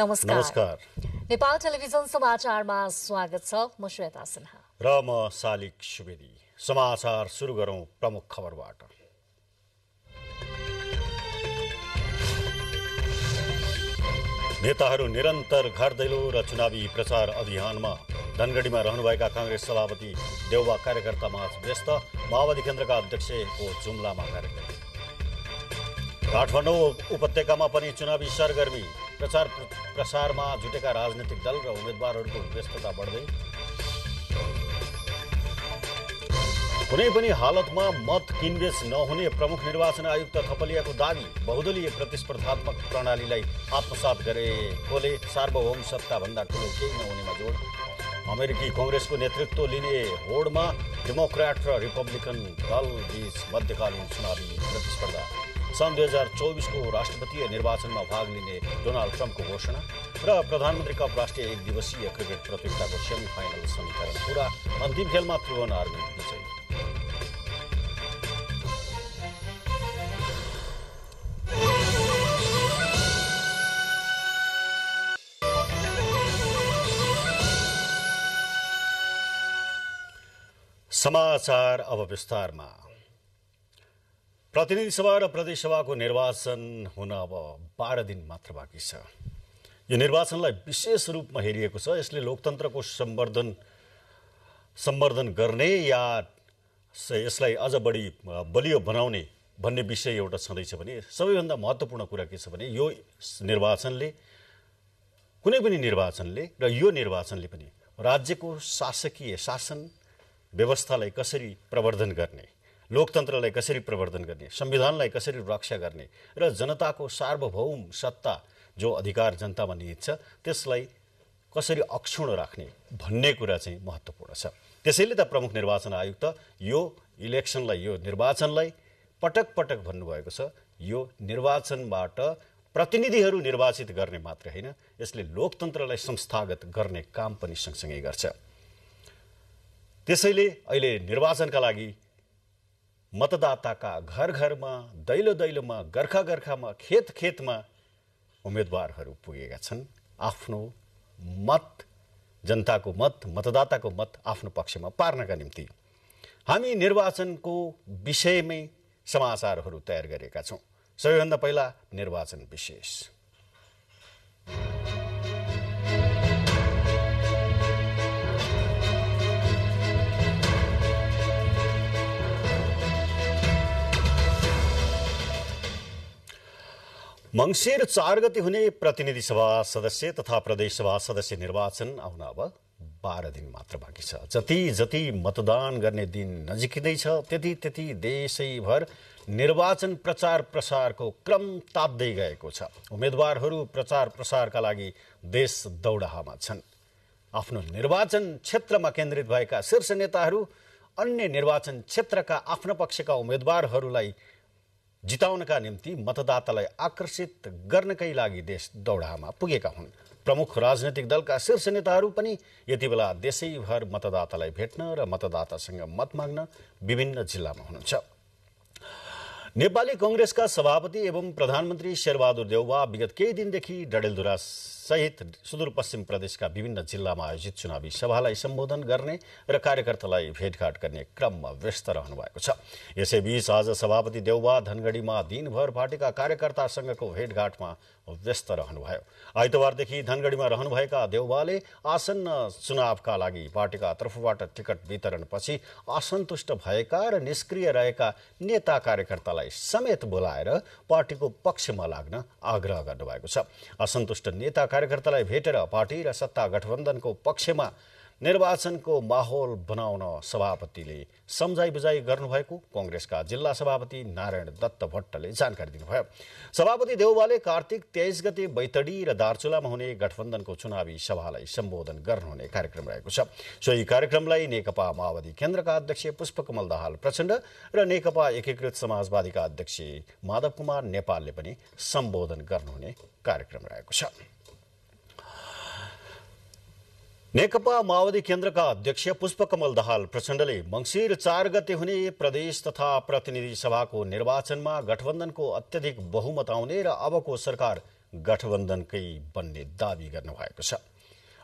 नमस्कार। नेपाल टेलिभिजन समाचारमा स्वागत छ। म श्वेता सिन्हा र म सालिक सुवेदी। समाचार सुरु गरौं प्रमुख खबरबाट। नेताहरू निरन्तर घर दैलो र चुनावी प्रचार अभियानमा। धनगढीमा रहनुभएका कांग्रेस सभापति देउवा कार्यकर्तामाझ व्यस्त। माओवादी केन्द्रका अध्यक्षको जुम्लामा कार्यक्रम। काठमाडौँ उपत्यकामा पनि चुनावी सरगर्मी। प्रचार प्रसारमा जुटेका राजनीतिक दल र उम्मेदवारहरूको व्यस्तता बढ्दै। कुनै पनि हालतमा मत किनबेच नहुने प्रमुख निर्वाचन आयुक्त थपलियाको दावी। बहुदलीय प्रतिस्पर्धात्मक प्रणालीलाई आत्मसात गरेकोले सार्वभौम सत्ताभन्दा ठूलो केही नहुनेमा जोड। अमेरिकी कांग्रेसको नेतृत्व लिने होडमा डेमोक्र्याट र रिपब्लिकन दल बीच मध्यकालीन चुनावी प्रतिस्पर्धा। सन् 2024 को राष्ट्रपतीय निर्वाचनमा भाग लिने डोनाल्ड ट्रम्पको घोषणा र प्रधानमन्त्री कप राष्ट्रिय एक दिवसीय क्रिकेट प्रतियोगिताको सेमिफाइनल समीकरण पूरा। अन्तिम खेलमा त्रिभुवन आर्मी विजयी। समाचार अब विस्तारमा। प्रतिनिधि सभा र प्रदेश सभाको निर्वाचन हुन अब 12 दिन मात्र बाँकी छ। यो निर्वाचनलाई विशेष रूपमा हेरिएको छ। यसले लोकतन्त्रको सम्वर्धन गर्ने या यसलाई अझ बढी बलियो बनाउने भन्ने विषय एउटा छँदैछ भने सबैभन्दा महत्त्वपूर्ण कुरा के छ भने यो निर्वाचनले कुनै पनि निर्वाचनले र यो निर्वाचनले पनि राज्यको शासकीय शासन व्यवस्थालाई कसरी प्रवर्धन गर्ने, लोकतन्त्रलाई कसरी प्रवर्धन गर्ने, संविधानलाई कसरी रक्षा गर्ने र जनताको सार्वभौम सत्ता जो अधिकार जनतामा निहित छ त्यसलाई कसरी अक्षुण्ण राख्ने भन्ने कुरा चाहिँ महत्त्वपूर्ण छ। त्यसैले त प्रमुख निर्वाचन आयुक्त यो इलेक्सनलाई, यो निर्वाचनलाई पटक पटक भन्नुभएको छ। यो निर्वाचनबाट प्रतिनिधिहरू निर्वाचित गर्ने मात्र होइन, यसले लोकतन्त्रलाई संस्थागत गर्ने काम पनि सँगसँगै गर्छ। त्यसैले अहिले निर्वाचनका लागि मतदाताका घर घरमा, दैलो दैलोमा, गर्खा गर्खामा, खेत खेतमा उम्मेदवारहरू पुगेका छन्। आफ्नो मत, जनताको मत, मतदाताको मत आफ्नो पक्षमा पार्नका निम्ति हामी निर्वाचनको विषयमै समाचारहरू तयार गरेका छौं। सबैभन्दा पहिला निर्वाचन विशेष। मंसिर 4 गते हुने प्रतिनिधि सभा सदस्य तथा प्रदेश सभा सदस्य निर्वाचन आउन अब 12 दिन मात्र बाँकी छ। जति जति मतदान गर्ने दिन नजिकिँदैछ त्यति त्यति देशैभर निर्वाचन प्रचार प्रसारको क्रम तात्दै गएको छ। उम्मेदवारहरू प्रचार प्रसारका लागि देश दौडाहामा छन्। आफ्नो निर्वाचन क्षेत्रमा केन्द्रित भएका शीर्ष नेताहरू अन्य निर्वाचन क्षेत्रका आफ्नो पक्षका उम्मेदवारहरूलाई जिताउनका निम्ति मतदातालाई आकर्षित गर्नकै लागि देश दौडाहामा पुगेका हुन्। प्रमुख राजनैतिक दलका शीर्ष नेताहरू पनि यति बेला देशैभर मतदातालाई भेट्न र मतदातासँग मत माग्न विभिन्न जिल्लामा हुनुहुन्छ। नेपाली कांग्रेसका सभापति एवं प्रधानमन्त्री शेरबहादुर देउवा विगत केही दिनदेखि डडेलधुरा सहित सुदूरपश्चिम प्रदेशका विभिन्न जिल्लामा आयोजित चुनावी सभालाई सम्बोधन गर्ने र कार्यकर्तालाई भेटघाट गर्ने क्रममा व्यस्त रहनु भएको छ। यसैबीच आज सभापति देउवा धनगढीमा दिनभर पार्टीका कार्यकर्तासँगको भेटघाटमा व्यस्त रहनुभयो। आइतबारदेखि धनगढीमा रहनुभएका देउवाले आसन्न चुनावका लागि पार्टीका तर्फबाट टिकट वितरणपछि असन्तुष्ट भएका र निष्क्रिय रहेका नेता कार्यकर्तालाई समेत बोलाएर पार्टीको पक्षमा लाग्न आग्रह गर्नुभएको छ। असन्तुष्ट नेता कार्यकर्तालाई भेटेर पार्टी र सत्ता गठबन्धनको पक्षमा निर्वाचनको माहौल बनाउन सभापतिले सम्झाइ बुझाइ गर्नुभएको कांग्रेसका जिल्ला सभापति नारायण दत्त भट्टले जानकारी दिनुभयो। सभापति देउवाले कार्तिक 23 गते बैतडी र दार्चुलामा हुने गठबन्धनको चुनावी सभालाई सम्बोधन गर्नुहुने कार्यक्रम रहेको छ। सोही कार्यक्रमलाई नेकपा माओवादी केन्द्रका अध्यक्ष पुष्पकमल दाहाल प्रचण्ड र नेकपा एकीकृत समाजवादीका अध्यक्ष माधव कुमार नेपालले पनि सम्बोधन गर्नुहुने कार्यक्रम रहेको छ। नेकपा माओवादी केन्द्रका अध्यक्ष पुष्पकमल दाहाल प्रचण्डले मंसिर 4 गते हुने प्रदेश तथा प्रतिनिधि सभाको निर्वाचनमा गठबन्धनको अत्यधिक बहुमत आउने र अबको सरकार गठबन्धनकै बन्ने दाबी गर्नुभएको छ।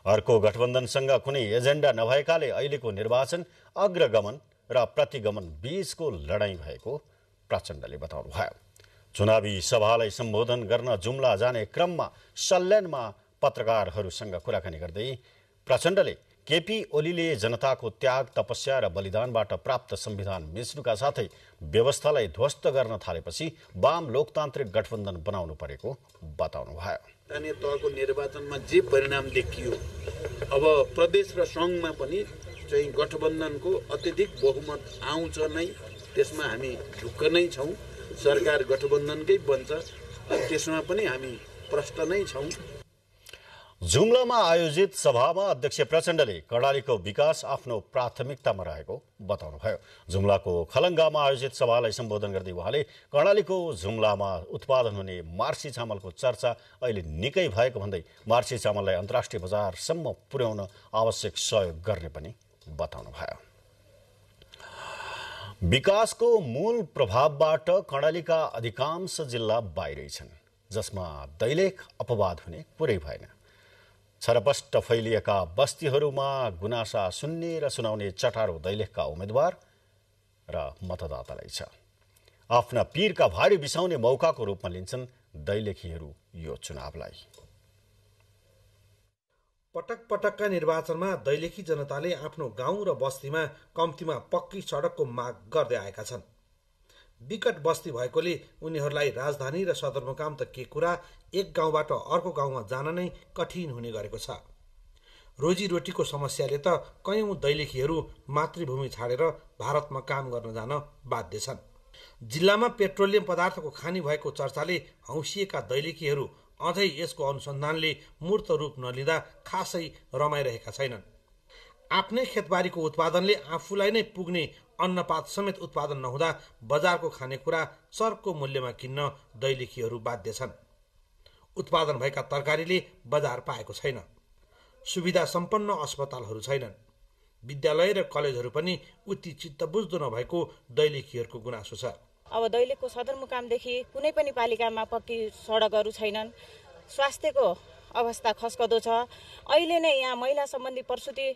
अर्को गठबन्धनसँग कुनै एजेन्डा नभएकाले अहिलेको निर्वाचन अग्रगमन र प्रतिगमन बीचको लडाईँ भएको प्रचण्डले बताउनुभयो। चुनावी सभालाई सम्बोधन गर्न जुम्ला जाने क्रममा सल्यानमा पत्रकारहरूसँग कुराकानी गर्दै प्रचण्डले केपी ओलीले जनताको त्याग, तपस्या र बलिदानबाट प्राप्त संविधान मिच्नुका साथै व्यवस्थालाई ध्वस्त गर्न थालेपछि वाम लोकतान्त्रिक गठबन्धन बनाउनु परेको बताउनुभयो। स्थानीय तहको निर्वाचनमा जे परिणाम देखियो, अब प्रदेश र सङ्घमा पनि चाहिँ गठबन्धनको अत्यधिक बहुमत आउँछ नै, त्यसमा हामी ढुक्क नै छौँ। सरकार गठबन्धनकै बन्छ, त्यसमा पनि हामी प्रष्ट नै छौँ। जुम्लामा आयोजित सभामा अध्यक्ष प्रचण्डले कर्णालीको विकास आफ्नो प्राथमिकतामा रहेको बताउनुभयो। जुम्लाको खलङ्गामा आयोजित सभालाई सम्बोधन गर्दै उहाँले कर्णालीको जुम्लामा उत्पादन हुने मार्सी चामलको चर्चा अहिले निकै भएको भन्दै मार्सी चामललाई अन्तर्राष्ट्रिय बजारसम्म पुर्याउन आवश्यक सहयोग गर्ने पनि बताउनुभयो। विकासको मूल प्रभावबाट कर्णालीका अधिकांश जिल्ला बाहिरै छन्, जसमा दैलेख अपवाद हुने कुरै भएन। छरपष्ट फैलिएका बस्तीहरूमा गुनासा सुन्ने र सुनाउने चटारो दैलेखका उम्मेद्वार र मतदातालाई छ। आफ्ना पीरका भारी बिसाउने मौकाको रूपमा लिन्छन् दैलेखीहरू यो चुनावलाई। पटक पटकका निर्वाचनमा दैलेखी जनताले आफ्नो गाउँ र बस्तीमा कम्तीमा पक्की सडकको माग गर्दै आएका छन्। विकट बस्ती भएकोले उनीहरूलाई राजधानी र सदरमुकाम त के कुरा, एक गाउँबाट अर्को गाउँमा जान नै कठिन हुने गरेको छ। रोजीरोटीको समस्याले त कयौं दैलेखीहरू मातृभूमि छाडेर भारतमा काम गर्न जान बाध्य छन्। जिल्लामा पेट्रोलियम पदार्थको खानी भएको चर्चाले हौसिएका दैलेखीहरू अझै यसको अनुसन्धानले मूर्त रूप नलिँदा खासै रमाइरहेका छैनन्। आफ्नै खेतबारीको उत्पादनले आफूलाई नै पुग्ने अन्नपात समेत उत्पादन नहुँदा बजारको खानेकुरा चर्को मूल्यमा किन्न दैलेखीहरू बाध्य छन्। उत्पादन भएका तरकारीले बजार पाएको छैन। सुविधा सम्पन्न अस्पतालहरू छैनन्। विद्यालय र कलेजहरू पनि उति चित्तबुझ्दो नभएको दैलेखीहरूको गुनासो छ। अब दैलेखको सदरमुकामदेखि कुनै पनि पालिकामा पक्की सडकहरू छैनन्। स्वास्थ्यको अवस्था खस्कदो छ। अहिले नै यहाँ महिला सम्बन्धी, प्रसुति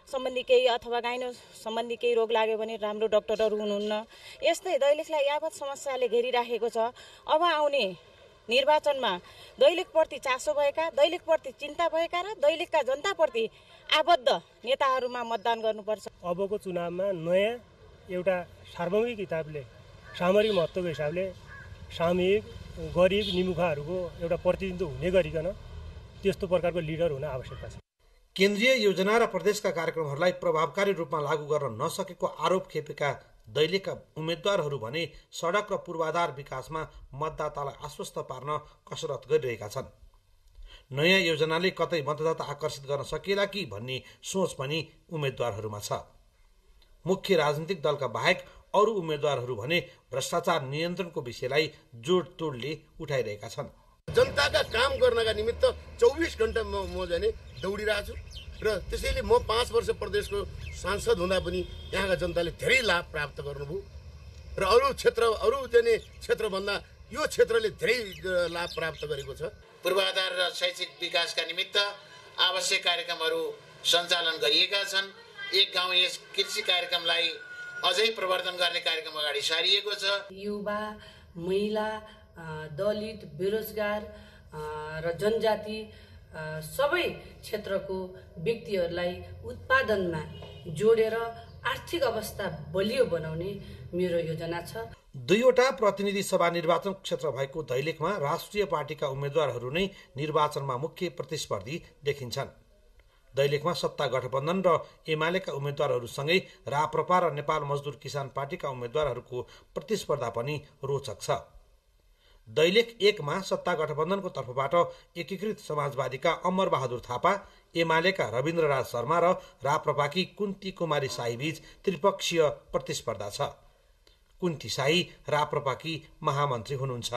सम्बन्धी केही अथवा गाइनो सम्बन्धी केही रोग लाग्यो भने राम्रो डाक्टरहरू हुनुहुन्न। यस्तै दैलेखलाई यावत समस्याले घेरिराखेको छ। अब आउने निर्वाचनमा दैलेखप्रति चासो भएका, दैलेखप्रति चिन्ता भएका र दैलेखका जनताप्रति आबद्ध नेताहरूमा मतदान गर्नुपर्छ। अबको चुनावमा नयाँ एउटा सार्वभौमिक हिसाबले, सामरिक महत्त्वको हिसाबले सामूहिक गरिब निमुखाहरूको एउटा प्रतिनिधित्व हुने गरिकन त्यस्तो प्रकारको लिडर हुन आवश्यकता छ। केन्द्रीय योजना र प्रदेशका कार्यक्रमहरूलाई प्रभावकारी रूपमा लागू गर्न नसकेको आरोप खेपेका दैलेखका उम्मेद्वारहरू भने सडक र पूर्वाधार विकासमा मतदातालाई आश्वस्त पार्न कसरत गरिरहेका छन्। नयाँ योजनाले कतै मतदाता आकर्षित गर्न सकिएला कि भन्ने सोच पनि उम्मेद्वारहरूमा छ। मुख्य राजनीतिक दलका बाहेक अरू उम्मेद्वारहरू भने भ्रष्टाचार नियन्त्रणको विषयलाई जोडतोडले उठाइरहेका छन्। जनताका काम गर्नका निमित्त 24 घण्टा म जाने दौडिरहेको छु र त्यसैले म 5 वर्ष प्रदेशको सांसद हुँदा पनि यहाँका जनताले धेरै लाभ प्राप्त गर्नुभयो र अरू क्षेत्रभन्दा यो क्षेत्रले धेरै लाभ प्राप्त गरेको छ। पूर्वाधार र शैक्षिक विकासका निमित्त आवश्यक कार्यक्रमहरू सञ्चालन गरिएका छन्। एक गाउँ यस कृषि कार्यक्रमलाई अझै प्रवर्धन गर्ने कार्यक्रम अगाडि सारिएको छ। युवा, महिला, दलित, बेरोजगार र जनजाति सबै क्षेत्रको व्यक्तिहरूलाई उत्पादनमा जोडेर आर्थिक अवस्था बलियो बनाउने मेरो योजना छ। दुईवटा प्रतिनिधि सभा निर्वाचन क्षेत्र भएको दैलेखमा राष्ट्रिय पार्टीका उम्मेद्वारहरू नै निर्वाचनमा मुख्य प्रतिस्पर्धी देखिन्छन्। दैलेखमा सत्ता गठबन्धन र एमालेका उम्मेद्वारहरूसँगै राप्रपा र नेपाल मजदुर किसान पार्टीका उम्मेद्वारहरूको प्रतिस्पर्धा पनि रोचक छ। दैलेख 1 मा सत्ता गठबन्धनको तर्फबाट एकीकृत समाजवादीका अमर बहादुर थापा, एमालेका रविन्द्रराज शर्मा र राप्रपाकी कुन्ती कुमारी शाही बीच त्रिपक्षीय प्रतिस्पर्धा छ। कुन्ती शाही राप्रपाकी महामन्त्री हुनुहुन्छ।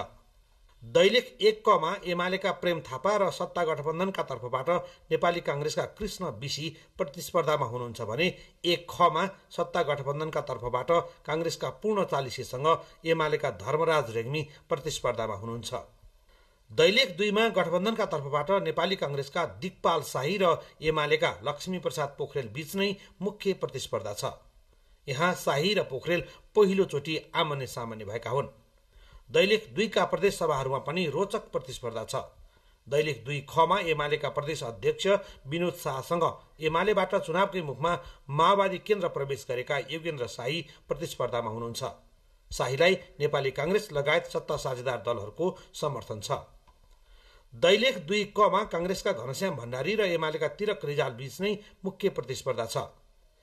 दैलेख 1 क मा एमालेका प्रेम थापा र सत्ता गठबन्धनका तर्फबाट नेपाली कांग्रेसका कृष्ण विशी प्रतिस्पर्धामा हुनुहुन्छ भने 1 ख मा सत्ता गठबन्धनका तर्फबाट कांग्रेसका पूर्ण चालिसेसँग एमालेका धर्मराज रेग्मी प्रतिस्पर्धामा हुनुहुन्छ। दैलेख 2 मा गठबन्धनका तर्फबाट नेपाली कांग्रेसका दिगपाल शाही र एमालेका लक्ष्मी प्रसाद पोखरेल बीच नै मुख्य प्रतिस्पर्धा छ। यहाँ शाही र पोखरेल पहिलोचोटि आमने सामने भएका हुन्। दैलेख 2 का प्रदेश सभाहरूमा पनि रोचक प्रतिस्पर्धा छ। दैलेख 2 खमा एमालेका प्रदेश अध्यक्ष विनोद शाहसँग एमालेबाट चुनावकै मुखमा माओवादी केन्द्र प्रवेश गरेका योगेन्द्र शाही प्रतिस्पर्धामा हुनुहुन्छ। शाहीलाई नेपाली कांग्रेस लगायत सत्ता साझेदार दलहरूको समर्थन छ। दैलेख 2 क मा कांग्रेसका घनश्याम भण्डारी र एमालेका तिलक रिजाल बीच नै मुख्य प्रतिस्पर्धा छ।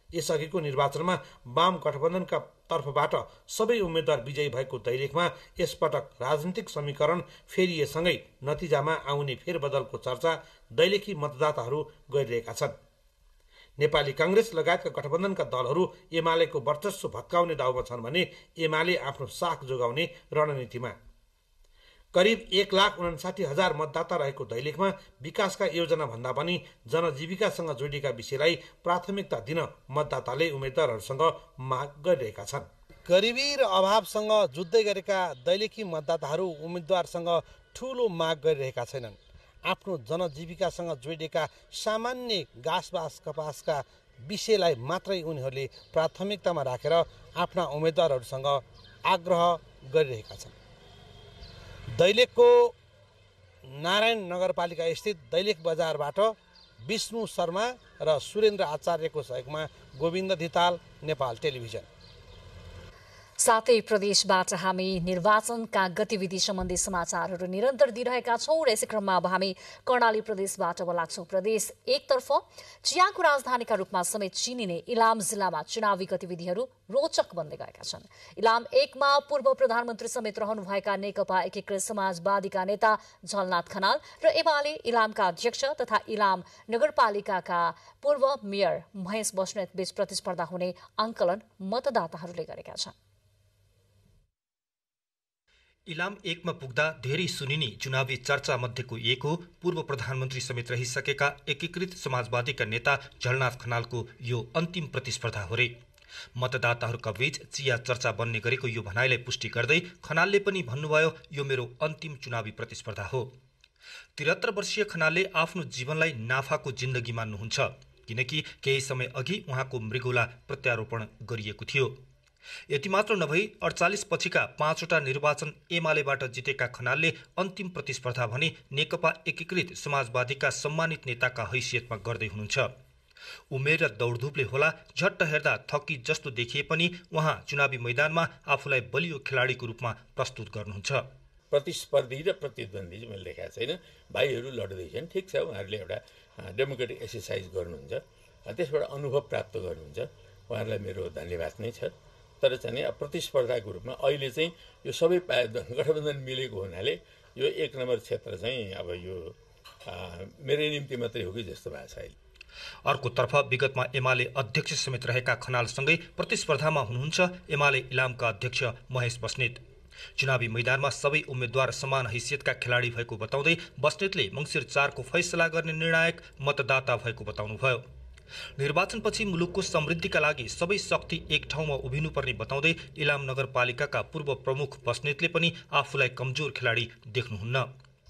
यसअघिको निर्वाचनमा वाम गठबन्धनका तर्फबाट सबै उम्मेद्वार विजयी भएको दैलेखमा यसपटक राजनीतिक समीकरण फेरिएसँगै नतिजामा आउने फेरबदलको चर्चा दैलेखी मतदाताहरू गरिरहेका छन्। नेपाली कांग्रेस लगायतका गठबन्धनका दलहरू एमालेको वर्चस्व भत्काउने दाउमा छन् भने एमाले आफ्नो साख जोगाउने रणनीतिमा। करिब 1,59,000 मतदाता रहेको दैलेखमा विकासका योजना भन्दा पनि जनजीविकासँग जोडिएका विषयलाई प्राथमिकता दिन मतदाताले उम्मेद्वारहरूसँग माग गरिरहेका छन्। गरिबी र अभावसँग जुझ्दै गरेका दैलेखी मतदाताहरू उम्मेद्वारसँग ठूलो माग गरिरहेका छैनन्। आफ्नो जनजीविकासँग जोडिएका सामान्य घाँसबास कपासका विषयलाई मात्रै उनीहरूले प्राथमिकतामा राखेर आफ्ना उम्मेद्वारहरूसँग आग्रह गरिरहेका छन्। दैलेखको नारायण नगरपालिका स्थित दैलेख बजारबाट विष्णु शर्मा र सुरेन्द्र आचार्यको सहयोगमा गोविन्द धिताल, नेपाल टेलिभिजन। साथै प्रदेशबाट हामी निर्वाचनका गतिविधि सम्बन्धी समाचारहरू निरन्तर दिइरहेका छौं र यसै क्रममा अब हामी कर्णाली प्रदेशबाट लाग्छौं। प्रदेश एकतर्फ चियाको राजधानीका रूपमा समेत चिनिने इलाम जिल्लामा चुनावी गतिविधिहरू रोचक बन्दै गएका छन्। इलाम 1 मा पूर्व प्रधानमन्त्री समेत रहनुभएका नेकपा एकीकृत समाजवादीका नेता झलनाथ खनाल र एमाले इलामका अध्यक्ष तथा इलाम नगरपालिकाका पूर्व मेयर महेश बस्नेत बीच प्रतिस्पर्धा हुने आंकलन मतदाताहरूले गरेका छन्। इलाम 1 मा पुग्दा धेरै सुनिने चुनावी चर्चा मध्येको एक हो पूर्व प्रधानमन्त्री समेत रहिसकेका एकीकृत समाजवादीका नेता झलनाथ खनालको यो अन्तिम प्रतिस्पर्धा हो रे। मतदाताहरूका बीच चिया चर्चा बन्ने गरेको यो भनाइलाई पुष्टि गर्दै खनालले पनि भन्नुभयो, यो मेरो अन्तिम चुनावी प्रतिस्पर्धा हो। 73 वर्षीय खनालले आफ्नो जीवनलाई नाफाको जिन्दगी मान्नुहुन्छ, किनकि केही समय अघि उहाँको मृगौला प्रत्यारोपण गरिएको थियो। यति मात्र नभई 48 पछिका 5वटा निर्वाचन एमालेबाट जितेका खनालले अन्तिम प्रतिस्पर्धा भने नेकपा एकीकृत समाजवादीका सम्मानित नेताका हैसियतमा गर्दै हुनुहुन्छ। उमेर र दौडधुपले होला झट्ट हेर्दा थकी जस्तो देखिए पनि उहाँ चुनावी मैदानमा आफूलाई बलियो खेलाडीको रूपमा प्रस्तुत गर्नुहुन्छ। प्रतिस्पर्धी र प्रतिद्वन्दी चाहिँ मैले देखाएको छैन। भाइहरू लड्दैछन्, ठिक छ, उहाँहरूले एउटा डेमोक्रेटिक एक्सर्साइज गर्नुहुन्छ, त्यसबाट अनुभव प्राप्त गर्नुहुन्छ, उहाँहरूलाई मेरो धन्यवाद नै छ। तर चाहिँ प्रतिस्पर्धाको रूपमा अहिले चाहिँ यो सबै गठबन्धन मिलेको हुनाले यो 1 नम्बर क्षेत्र चाहिँ अब यो मेरै निम्ति मात्रै हो कि जस्तो भएको छ अहिले। अर्कोतर्फ विगतमा एमाले अध्यक्ष समेत रहेका खनालसँगै प्रतिस्पर्धामा हुनुहुन्छ एमाले इलामका अध्यक्ष महेश बस्नेत। चुनावी मैदानमा सबै उम्मेद्वार समान हैसियतका खेलाडी भएको बताउँदै बस्नेतले मङ्सिर 4 को फैसला गर्ने निर्णायक मतदाता भएको बताउनुभयो। निर्वाचनपछि मुलुकको समृद्धिका लागि सबै शक्ति एक ठाउँमा उभिनुपर्ने बताउँदै इलाम नगरपालिकाका पूर्व प्रमुख बस्नेतले पनि आफूलाई कमजोर खेलाडी देख्नुहुन्न।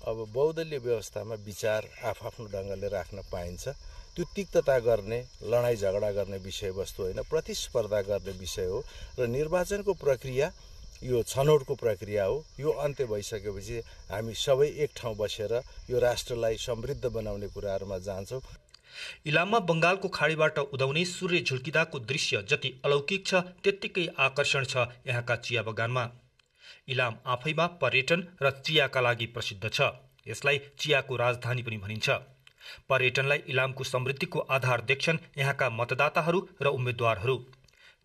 अब बहुदलीय व्यवस्थामा विचार आफ्नो ढङ्गले राख्न पाइन्छ। त्यो तिक्तता गर्ने, लडाईँ झगडा गर्ने विषयवस्तु होइन, प्रतिस्पर्धा गर्ने विषय हो। र निर्वाचनको प्रक्रिया यो छनौटको प्रक्रिया हो। यो अन्त्य भइसकेपछि हामी सबै एक ठाउँ बसेर यो राष्ट्रलाई समृद्ध बनाउने कुराहरूमा जान्छौँ। इलाममा बंगालको खाडीबाट उदाउने सूर्य झुल्किदाको दृश्य जति अलौकिक छ त्यत्तिकै आकर्षण छ यहाँका चिया बगानमा। इलाम आफैमा पर्यटन र चियाका लागि प्रसिद्ध छ। यसलाई चियाको राजधानी पनि भनिन्छ। पर्यटनलाई इलामको समृद्धिको आधार देख्छन् यहाँका मतदाताहरू र उम्मेद्वारहरू।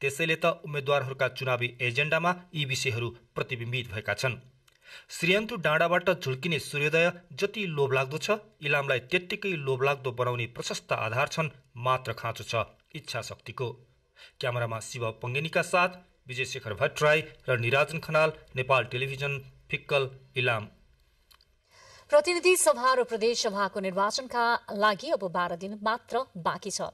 त्यसैले त उम्मेद्वारहरूका चुनावी एजेन्डामा यी विषयहरू प्रतिबिम्बित भएका छन्। श्रीयन्तु डाँडाबाट झुल्किने सूर्योदय जति लोभलाग्दो छ, इलामलाई त्यत्तिकै लोभलाग्दो बनाउने प्रशस्त आधार छन्, मात्र खाँचो छ इच्छा शक्तिको। क्यामेरामा शिव पङ्गेनीका साथ विजय शेखर भट्टराई र निराजन खनाल, नेपाल टेलिभिजन, फिक्कल, इलाम। प्रतिनिधि सभा र प्रदेश सभाको निर्वाचनका लागि अब 12 दिन मात्र बाँकी छ।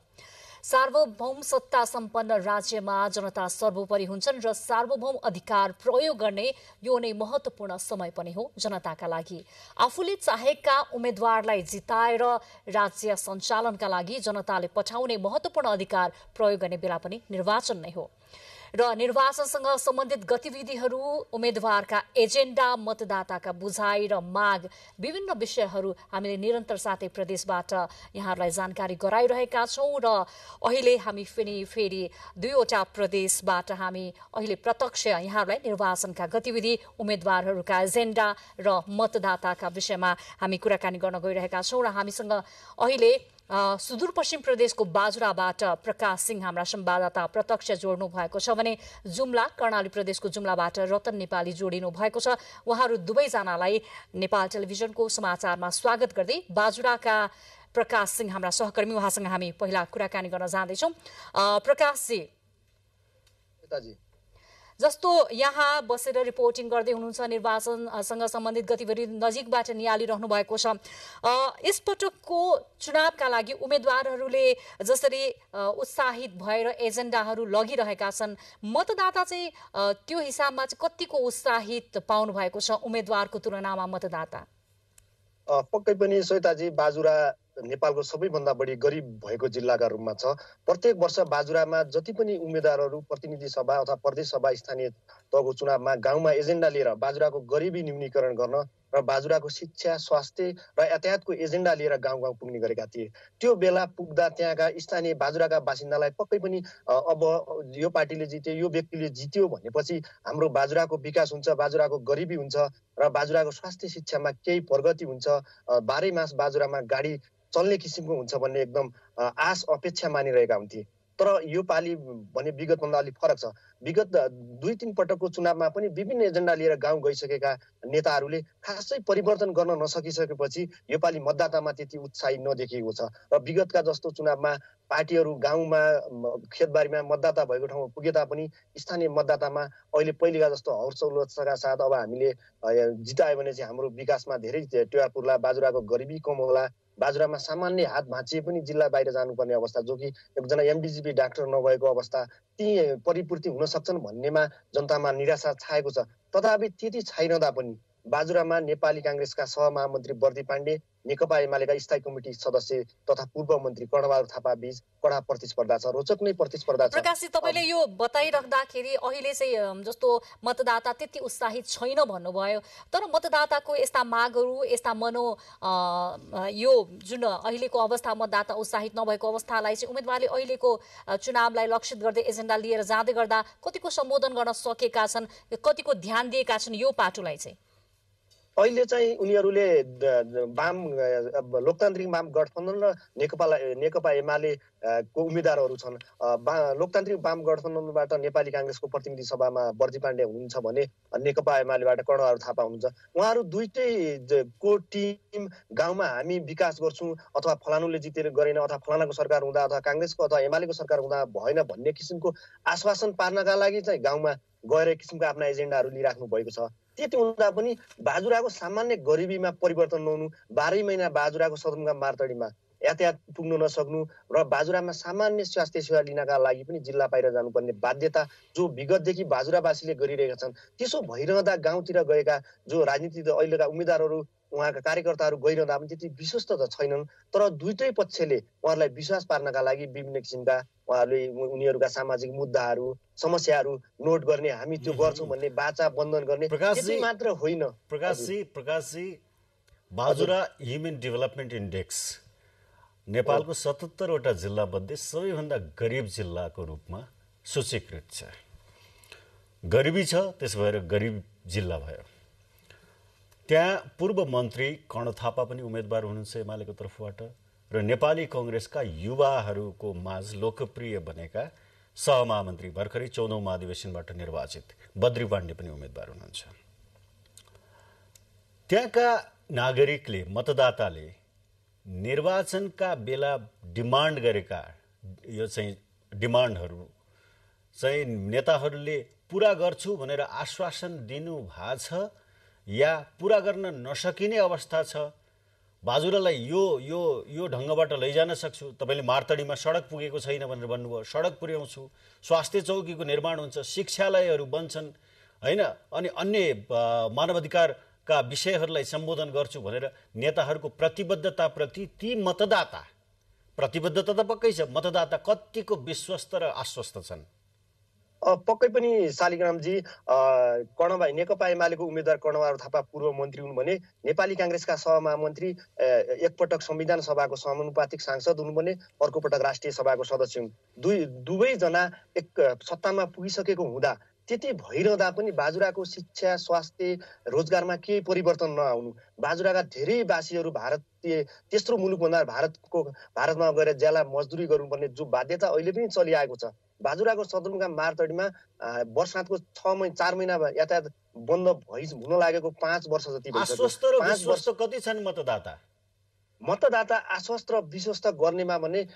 सार्वभौम सत्ता सम्पन्न राज्यमा जनता सर्वोपरि हुन्छन् र सार्वभौम अधिकार प्रयोग गर्ने यो नै महत्त्वपूर्ण समय पनि हो जनताका लागि। आफूले चाहेका उम्मेद्वारलाई जिताएर राज्य सञ्चालनका लागि जनताले पठाउने महत्त्वपूर्ण अधिकार प्रयोग गर्ने बेला पनि निर्वाचन नै हो र निर्वाचनसँग सम्बन्धित गतिविधिहरू, उम्मेद्वारका एजेन्डा, मतदाताका बुझाइ र माग, विभिन्न विषयहरू हामीले निरन्तर साथै प्रदेशबाट यहाँहरूलाई जानकारी गराइरहेका छौँ र अहिले हामी फेरि 2वटा प्रदेशबाट हामी अहिले प्रत्यक्ष यहाँहरूलाई निर्वाचनका गतिविधि, उम्मेद्वारहरूका एजेन्डा र मतदाताका विषयमा हामी कुराकानी गर्न गइरहेका छौँ र हामीसँग अहिले सुदूरपश्चिम प्रदेशको बाजुराबाट प्रकाश सिंह हाम्रा संवाददाता प्रत्यक्ष जोड्नु भएको छ भने जुम्ला, कर्णाली प्रदेशको जुम्लाबाट रतन नेपाली जोडिनु भएको छ। उहाँहरू दुवैजनालाई नेपाल टेलिभिजनको समाचारमा स्वागत गर्दै बाजुराका प्रकाश सिंह हाम्रा सहकर्मी, उहाँसँग हामी पहिला कुराकानी गर्न जाँदैछौँ। प्रकाशजी, जस्तो यहाँ बसेर रिपोर्टिङ गर्दै हुनुहुन्छ, निर्वाचनसँग सम्बन्धित गतिविधि नजिकबाट निहालिरहनु भएको छ। यसपटकको चुनावका लागि उम्मेद्वारहरूले जसरी उत्साहित भएर एजेन्डाहरू लगिरहेका छन्, मतदाता चाहिँ त्यो हिसाबमा चाहिँ कतिको उत्साहित पाउनु भएको छ उम्मेद्वारको तुलनामा मतदाता? पक्कै पनि श्वेताजी, बाजुरा नेपालको सबैभन्दा बढी गरिब भएको जिल्लाका रूपमा छ। प्रत्येक वर्ष बाजुरामा जति पनि उम्मेद्वारहरू प्रतिनिधि सभा अथवा प्रदेश सभा स्थानीय तहको चुनावमा गाउँमा एजेन्डा लिएर बाजुराको गरिबी न्यूनीकरण गर्न र बाजुराको शिक्षा, स्वास्थ्य र यातायातको एजेन्डा लिएर गाउँ गाउँ पुग्ने गरेका थिए। त्यो बेला पुग्दा त्यहाँका स्थानीय बाजुराका बासिन्दालाई पक्कै पनि अब यो पार्टीले जित्यो, यो व्यक्तिले जित्यो भनेपछि हाम्रो बाजुराको विकास हुन्छ, बाजुराको गरिबी हुन्छ र बाजुराको स्वास्थ्य शिक्षामा केही प्रगति हुन्छ, 12 मास बाजुरामा गाडी चल्ने किसिमको हुन्छ भन्ने एकदम आश अपेक्षा मानिरहेका हुन्थे। तर यो पालि भने विगतभन्दा अलिक फरक छ। विगत 2-3 पटकको चुनावमा पनि विभिन्न एजेन्डा लिएर गाउँ गइसकेका नेताहरूले खासै परिवर्तन गर्न नसकिसकेपछि यो पालि मतदातामा त्यति उत्साही नदेखिएको छ र विगतका जस्तो चुनावमा पार्टीहरू गाउँमा, खेतबारीमा मतदाता भएको ठाउँमा पुगे तापनि स्थानीय मतदातामा अहिले पहिलेका जस्तो हर्षोल्लासका साथ अब हामीले जितायो भने चाहिँ हाम्रो विकासमा धेरै टेवा पुग्ला, बाजुराको गरिबी कम होला, बाजुरामा सामान्य हात भाँचिए पनि जिल्ला बाहिर जानुपर्ने अवस्था, जो कि एकजना एमडिजिपी डाक्टर नभएको अवस्था, ती परिपूर्ति हुन सक्छन् भन्नेमा जनतामा निराशा छाएको छ। तथापि त्यति छैनदा पनि बाजुरामा नेपाली काङ्ग्रेसका सहमहामन्त्री बर्दी पाण्डे, नेकपा एमालेका स्थायी कमिटी सदस्य तथा पूर्व मन्त्री कर्णबहादुर थापा बीच कडा प्रतिस्पर्धा छ, रोचक नै प्रतिस्पर्धा छ। प्रकाशजी, तपाईँले यो बताइराख्दाखेरि अहिले चाहिँ जस्तो मतदाता त्यति उत्साहित छैन भन्नुभयो, तर मतदाताको यस्ता मागहरू, यस्ता यो जुन अहिलेको अवस्था मतदाता उत्साहित नभएको अवस्थालाई चाहिँ उम्मेदवारले अहिलेको चुनावलाई लक्षित गर्दै एजेन्डा लिएर जाँदै गर्दा कतिको सम्बोधन गर्न सकेका छन्, कतिको ध्यान दिएका छन् यो पाटोलाई चाहिँ? अहिले चाहिँ उनीहरूले लोकतान्त्रिक वाम गठबन्धन र नेकपा एमाले को उम्मेद्वारहरू छन्। लोकतान्त्रिक वाम गठबन्धनबाट नेपाली काङ्ग्रेसको प्रतिनिधि सभामा बर्दी पाण्डे हुनुहुन्छ भने नेकपा एमालेबाट कर्णबहादुर थापा हुनुहुन्छ। उहाँहरू दुईटैको टिम गाउँमा हामी विकास गर्छौँ अथवा फलानुले जितेर गरेन अथवा फलानाको सरकार हुँदा अथवा काङ्ग्रेसको अथवा एमालेको सरकार हुँदा भएन भन्ने किसिमको आश्वासन पार्नका लागि चाहिँ गाउँमा गएर एक किसिमको आफ्ना एजेन्डाहरू लिइराख्नु भएको छ। त्यति हुँदा पनि बाजुराको सामान्य गरिबीमा परिवर्तन नहुनु, 12 महिना बाजुराको सदरमुकाम मार्तडीमा यातायात पुग्नु नसक्नु र बाजुरामा सामान्य स्वास्थ्य सेवा लिनका लागि पनि जिल्ला बाहिर जानुपर्ने बाध्यता जो विगतदेखि बाजुरावासीले गरिरहेका छन्, त्यसो भइरहँदा गाउँतिर गएका जो राजनीतिक अहिलेका उम्मेद्वारहरू, उहाँका कार्यकर्ताहरू गइरहँदा पनि त्यति विश्वस्त त छैनन्। तर दुईटै पक्षले उहाँहरूलाई विश्वास पार्नका लागि विभिन्न किसिमका उहाँहरूले उनीहरूका सामाजिक मुद्दाहरू, समस्याहरू नोट गर्ने, हामी त्यो गर्छौँ भन्ने वाचा बन्धन गर्ने त्यति मात्र होइन। प्रकाशजी, बाजुरा ह्युमन डेभलपमेन्ट इन्डेक्स नेपालको 77वटा जिल्लामध्ये सबैभन्दा गरिब जिल्लाको रूपमा सूचीकृत छ। गरिबी छ, त्यसो भएर गरिब जिल्ला भयो। त्यहाँ पूर्व मन्त्री कर्ण थापा पनि उम्मेदवार हुनुहुन्छ एमालेको तर्फबाट र नेपाली काङ्ग्रेसका युवाहरूको माझ लोकप्रिय बनेका सहमहामन्त्री भर्खरै 14औं महाधिवेशनबाट निर्वाचित बद्री पाण्डे पनि उम्मेदवार हुनुहुन्छ। त्यहाँका नागरिकले, मतदाताले निर्वाचनका बेला डिमान्ड गरेका यो चाहिँ डिमान्डहरू चाहिँ नेताहरूले पुरा गर्छु भनेर आश्वासन दिनु भएको छ या पुरा गर्न नसकिने अवस्था छ बाजुरालाई यो यो यो ढङ्गबाट लैजान सक्छु, तपाईँले मार्तडीमा सडक पुगेको छैन भनेर भन्नुभयो, सडक पुर्याउँछु, स्वास्थ्य चौकीको निर्माण हुन्छ, शिक्षालयहरू बन्छन् होइन, अनि अन्य मानवाधिकारका विषयहरूलाई सम्बोधन गर्छु भनेर नेताहरूको प्रतिबद्धताप्रति ती मतदाता, प्रतिबद्धता त पक्कै छ, मतदाता कतिको विश्वस्त र आश्वस्त छन्? पक्कै पनि शालिग्रामजी, कर्णबहादुर नेकपा एमालेको उम्मेद्वार कर्णबहादुर थापा पूर्व मन्त्री हुन् भने नेपाली काङ्ग्रेसका सहमहामन्त्री एकपटक संविधान सभाको समानुपातिक सांसद हुन् भने अर्को पटक राष्ट्रिय सभाको सदस्य हुन्। दुवैजना एक सत्तामा पुगिसकेको हुँदा त्यति भइरहँदा पनि बाजुराको शिक्षा, स्वास्थ्य, रोजगारमा केही परिवर्तन नआउनु, बाजुराका धेरै वासीहरू भारतीय तेस्रो मुलुकभन्दा भारतमा गएर ज्याला मजदुरी गर्नुपर्ने जो बाध्यता अहिले पनि चलिआएको छ। बाजुराको सदरमुकाम मारतडीमा वर्षातको 4 महिना यातायात बन्द हुन लागेको 5 वर्ष जति भइसक्यो। आश्वस्त र विश्वस्त कति छन् मतदाता? मतदाता आश्वस्त र विश्वस्त गर्नेमा भने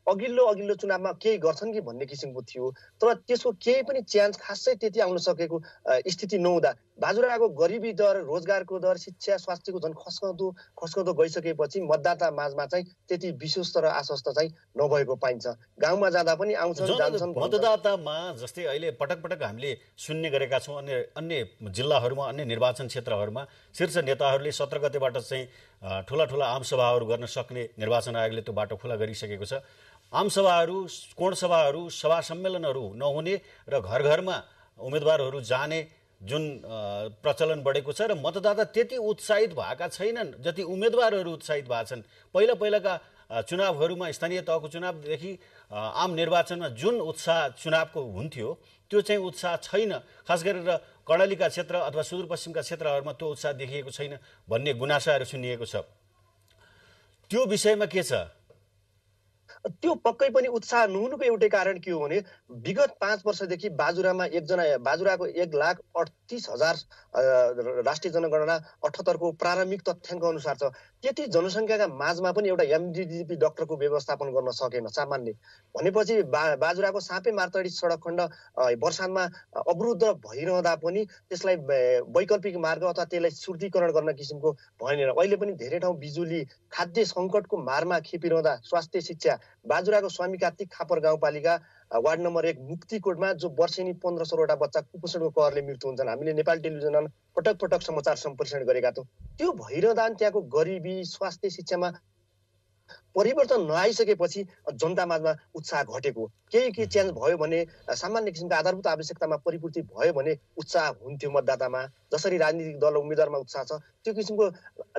अघिल्लो चुनावमा केही गर्छन् कि भन्ने किसिमको थियो, तर त्यसको केही पनि च्यान्स खासै त्यति आउन सकेको स्थिति नहुँदा बाजुराको गरिबी दर, रोजगारको दर, शिक्षा, स्वास्थ्यको झन् खस्कँदो गइसकेपछि मतदाता माझमा चाहिँ त्यति विश्वस्त र आश्वस्त चाहिँ नभएको पाइन्छ। गाउँमा जाँदा पनि आउँछन् जान्छन्। मतदातामा जस्तै अहिले पटक पटक हामीले सुन्ने गरेका छौँ, अन्य जिल्लाहरूमा, अन्य निर्वाचन क्षेत्रहरूमा शीर्ष नेताहरूले 17 गतेबाट चाहिँ ठुला आमसभाहरू गर्न सक्ने निर्वाचन आयोगले त्यो बाटो खुला गरिसकेको छ। आमसभाहरू, कोणसभाहरू, सभा सम्मेलनहरू नहुने र घर घरमा उम्मेदवारहरू जाने जुन प्रचलन बढेको छ र मतदाता त्यति उत्साहित भएका छैनन् जति उम्मेदवारहरू उत्साहित भएका छन्। पहिलाका चुनावहरूमा, स्थानीय तहको चुनावदेखि आम निर्वाचनमा जुन उत्साह चुनावको हुन्थ्यो त्यो चाहिँ उत्साह छैन। खास गरेर कर्णालीका क्षेत्र अथवा सुदूरपश्चिमका क्षेत्रहरूमा त्यो उत्साह देखिएको छैन भन्ने गुनासाहरू सुनिएको छ। त्यो विषयमा के छ? त्यो पक्कै पनि उत्साह नहुनुको एउटै कारण के हो भने विगत 5 वर्षदेखि बाजुराको 1,38,000 राष्ट्रिय जनगणना 78 को प्रारम्भिक तथ्याङ्क अनुसार छ। त्यति जनसङ्ख्याका माझमा पनि एउटा एमडिडिपी डाक्टरको व्यवस्थापन गर्न सकेन सामान्य भनेपछि बाजुराको साँपे मार्तडी सडक खण्ड वर्षानमा अवरुद्ध भइरहँदा पनि त्यसलाई वैकल्पिक मार्ग अथवा त्यसलाई शुद्धिकरण गर्न किसिमको भएन। अहिले पनि धेरै ठाउँ बिजुली, खाद्य सङ्कटको मारमा खेपिरहँदा स्वास्थ्य, शिक्षा, बाजुराको स्वामी कार्तिक खापर गाउँपालिका वार्ड नम्बर 1 मुक्तिकोटमा जो वर्षेनी 1500वटा बच्चा कुपोषणको कहरले मृत्यु हुन्छन्, हामीले नेपाल टेलिभिजनमा पटक समाचार सम्प्रेषण गरेका थियौँ। त्यो भइरहँदा त्यहाँको गरिबी, स्वास्थ्य, शिक्षामा परिवर्तन नआइसकेपछि जनतामाझमा उत्साह घटेको। केही चेन्ज भयो भने, सामान्य किसिमका आधारभूत आवश्यकतामा परिपूर्ति भयो भने उत्साह हुन्थ्यो मतदातामा। जसरी राजनीतिक दल उम्मेदवारमा उत्साह छ, त्यो किसिमको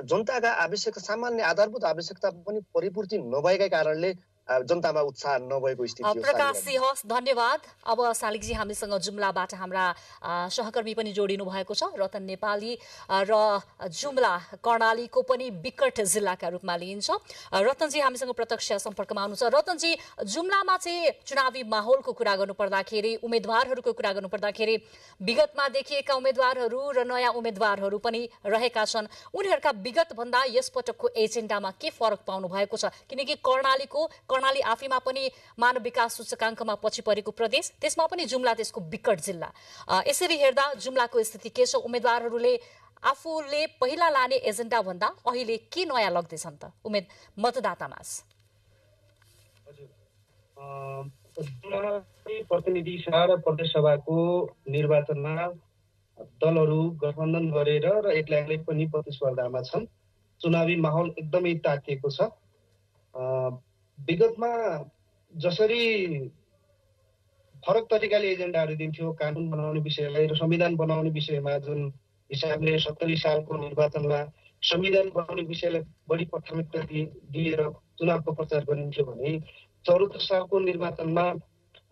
जनताका आवश्यकता, सामान्य आधारभूत आवश्यकता पनि परिपूर्ति नभएकै कारणले जनतामा उत्साह नभएको स्थिति हो। प्रकाश सिंह, धन्यवाद। अब शालिगजी, हामीसँग जुम्लाबाट हाम्रा सहकर्मी पनि जोडिनु भएको छ। रतन नेपाली र जुम्ला कर्णालीको पनि विकट जिल्लाका रूपमा लिइन्छ। रतनजी हामीसँग प्रत्यक्ष सम्पर्कमा आउनुहुन्छ। रतनजी, जुम्लामा चाहिँ चुनावी माहौलको कुरा गर्नुपर्दाखेरि, उम्मेदवारहरूको कुरा गर्नुपर्दाखेरि विगतमा देखिएका उम्मेदवारहरू र नयाँ उम्मेदवारहरू पनि रहेका छन्। उनीहरूका विगतभन्दा यस पटकको एजेन्डामा के फरक पाउनु भएको छ? किनकि कर्णाली आफैमा पनि मानव विकास सूचकाङ्कमा पछि परेको प्रदेश, त्यसमा पनि जुम्ला त्यसको विकट जिल्ला। यसरी हेर्दा जुम्लाको स्थिति के छ? उम्मेदवारहरूले आफूले पहिला लाने एजेन्डा भन्दा अहिले के नयाँ लाग्दैछन् त मतदातामा? प्रतिनिधि सभा र प्रदेश सभाको निर्वाचनमा दलहरू गठबन्धन गरेर र एक्लै पनि प्रतिस्पर्धामा छन्। चुनावी माहौल एकदमै तातिएको छ। विगतमा जसरी फरक तरिकाले एजेन्डाहरू दिन्थ्यो, कानुन बनाउने विषयलाई र संविधान बनाउने विषयमा, जुन हिसाबले 70 सालको निर्वाचनमा संविधान बनाउने विषयलाई बढी प्राथमिकता दिएर चुनावको प्रचार गरिन्थ्यो भने 74 सालको निर्वाचनमा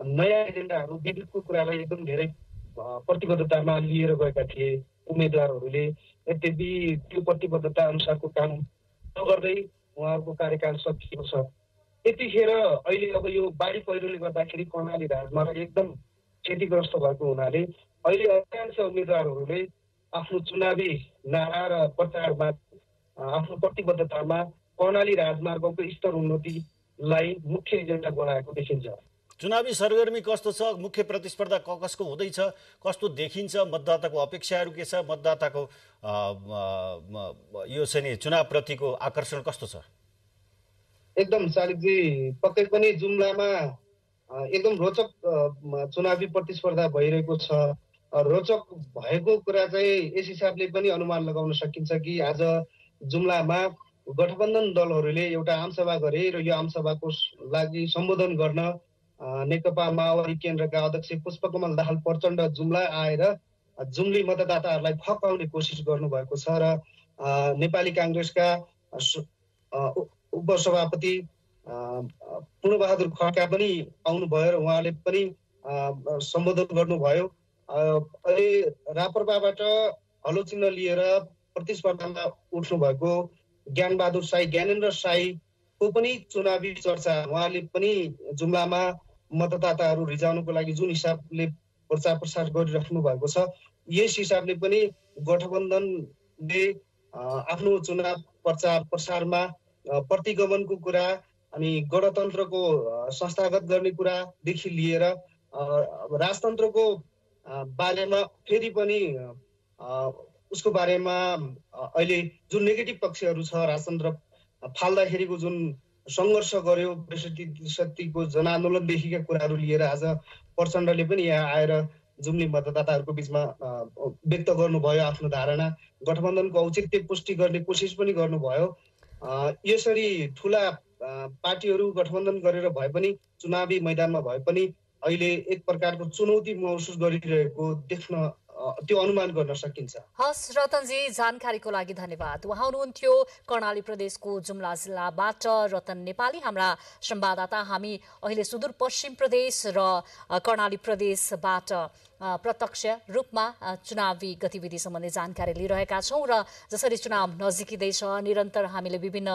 नयाँ एजेन्डाहरू, विद्युतको कुरालाई एकदम धेरै प्रतिबद्धतामा लिएर गएका थिए उम्मेदवारहरूले। यद्यपि त्यो प्रतिबद्धता अनुसारको काम नगर्दै उहाँहरूको कार्यकाल सकिएको छ। यतिखेर अहिले अब यो बाढी पहिरोले गर्दाखेरि कर्णाली राजमार्ग एकदम क्षतिग्रस्त भएको हुनाले अहिले अधिकांश उम्मेदवारहरूले आफ्नो चुनावी नारा र प्रचारमा, आफ्नो प्रतिबद्धतामा कर्णाली राजमार्गको स्तर उन्नतिलाई मुख्य एजेन्डा बनाएको देखिन्छ। चुनावी सरगर्मी कस्तो छ, मुख्य प्रतिस्पर्धा कसको हुँदैछ, कस्तो देखिन्छ, मतदाताको अपेक्षाहरू के छ, मतदाताको यो चाहिँ नि चुनावप्रतिको आकर्षण कस्तो छ? एकदम शालिकजी, पक्कै पनि जुम्लामा एकदम रोचक चुनावी प्रतिस्पर्धा भइरहेको छ। रोचक भएको कुरा चाहिँ यस हिसाबले पनि अनुमान लगाउन सकिन्छ कि आज जुम्लामा गठबन्धन दलहरूले एउटा आमसभा गरे र यो आमसभाको लागि सम्बोधन गर्न नेकपा माओवादी केन्द्रका अध्यक्ष पुष्पकमल दाहाल प्रचण्ड जुम्ला आएर जुम्ली मतदाताहरूलाई फकाउने कोसिस गर्नुभएको छ र नेपाली काङ्ग्रेसका उपसभापति पूर्णबहादुर खड्का पनि आउनुभयो र उहाँले पनि सम्बोधन गर्नुभयो। अहिले राप्रपाबाट हलो चिन्ह लिएर प्रतिस्पर्धामा उठ्नु भएको ज्ञानबहादुर साई, ज्ञानेन्द्र साईको पनि चुनावी चर्चा, उहाँले पनि जुम्लामा मतदाताहरू रिझाउनको लागि जुन हिसाबले प्रचार प्रसार गरिराख्नु भएको छ, यस हिसाबले पनि गठबन्धनले आफ्नो चुनाव प्रचार प्रसारमा प्रतिगमनको कुरा अनि गणतन्त्रको संस्थागत गर्ने कुरादेखि लिएर राजतन्त्रको बारेमा फेरि पनि उसको बारेमा अहिले जुन नेगेटिभ पक्षहरू छ, राजतन्त्र फाल्दाखेरिको जुन सङ्घर्ष गर्यो, ६२को जनआन्दोलनदेखिका कुराहरू लिएर आज प्रचण्डले पनि यहाँ आएर जुम्ली मतदाताहरूको बिचमा व्यक्त गर्नुभयो आफ्नो धारणा। गठबन्धनको औचित्य पुष्टि गर्ने कोसिस पनि गर्नुभयो। यसरी ठुला पार्टीहरू गठबन्धन गरेर भए पनि चुनावी मैदानमा भए पनि अहिले एक प्रकारको चुनौती महसुस गरिरहेको देख्न, त्यो अनुमान गर्न सकिन्छ। हस् रतनजी, जानकारीको लागि धन्यवाद। उहाँ हुनुहुन्थ्यो कर्णाली प्रदेशको जुम्ला जिल्लाबाट रतन नेपाली, हाम्रा संवाददाता। हामी अहिले सुदूरपश्चिम प्रदेश र कर्णाली प्रदेशबाट प्रत्यक्ष रूपमा चुनावी गतिविधि सम्बन्धी जानकारी लिइरहेका छौँ र जसरी चुनाव नजिकिँदैछ निरन्तर हामीले विभिन्न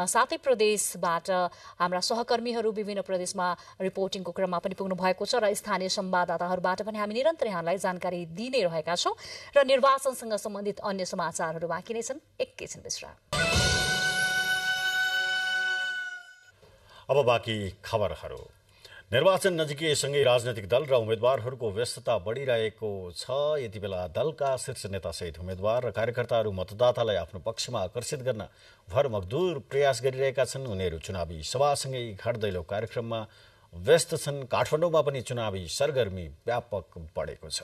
सातै प्रदेशबाट हाम्रा सहकर्मीहरू विभिन्न प्रदेशमा रिपोर्टिङको क्रममा पनि पुग्नु भएको छ र स्थानीय संवाददाताहरूबाट पनि हामी निरन्तर यहाँलाई जानकारी दिइ नै रहेका छौँ र निर्वाचनसँग सम्बन्धित अन्य समाचारहरू बाँकी नै छन्। एकैछिन विश्राम। अब बाँकी खबरहरू। निर्वाचन नजिकिएसँगै राजनैतिक दल र उम्मेद्वारहरूको व्यस्तता बढिरहेको छ। यति बेला दलका शीर्ष नेतासहित उम्मेद्वार र कार्यकर्ताहरू मतदातालाई आफ्नो पक्षमा आकर्षित गर्न भरमग्दुर प्रयास गरिरहेका छन्। उनीहरू चुनावी सभासँगै घर दैलो कार्यक्रममा व्यस्त छन्। काठमाडौँमा पनि चुनावी सरगर्मी व्यापक बढेको छ।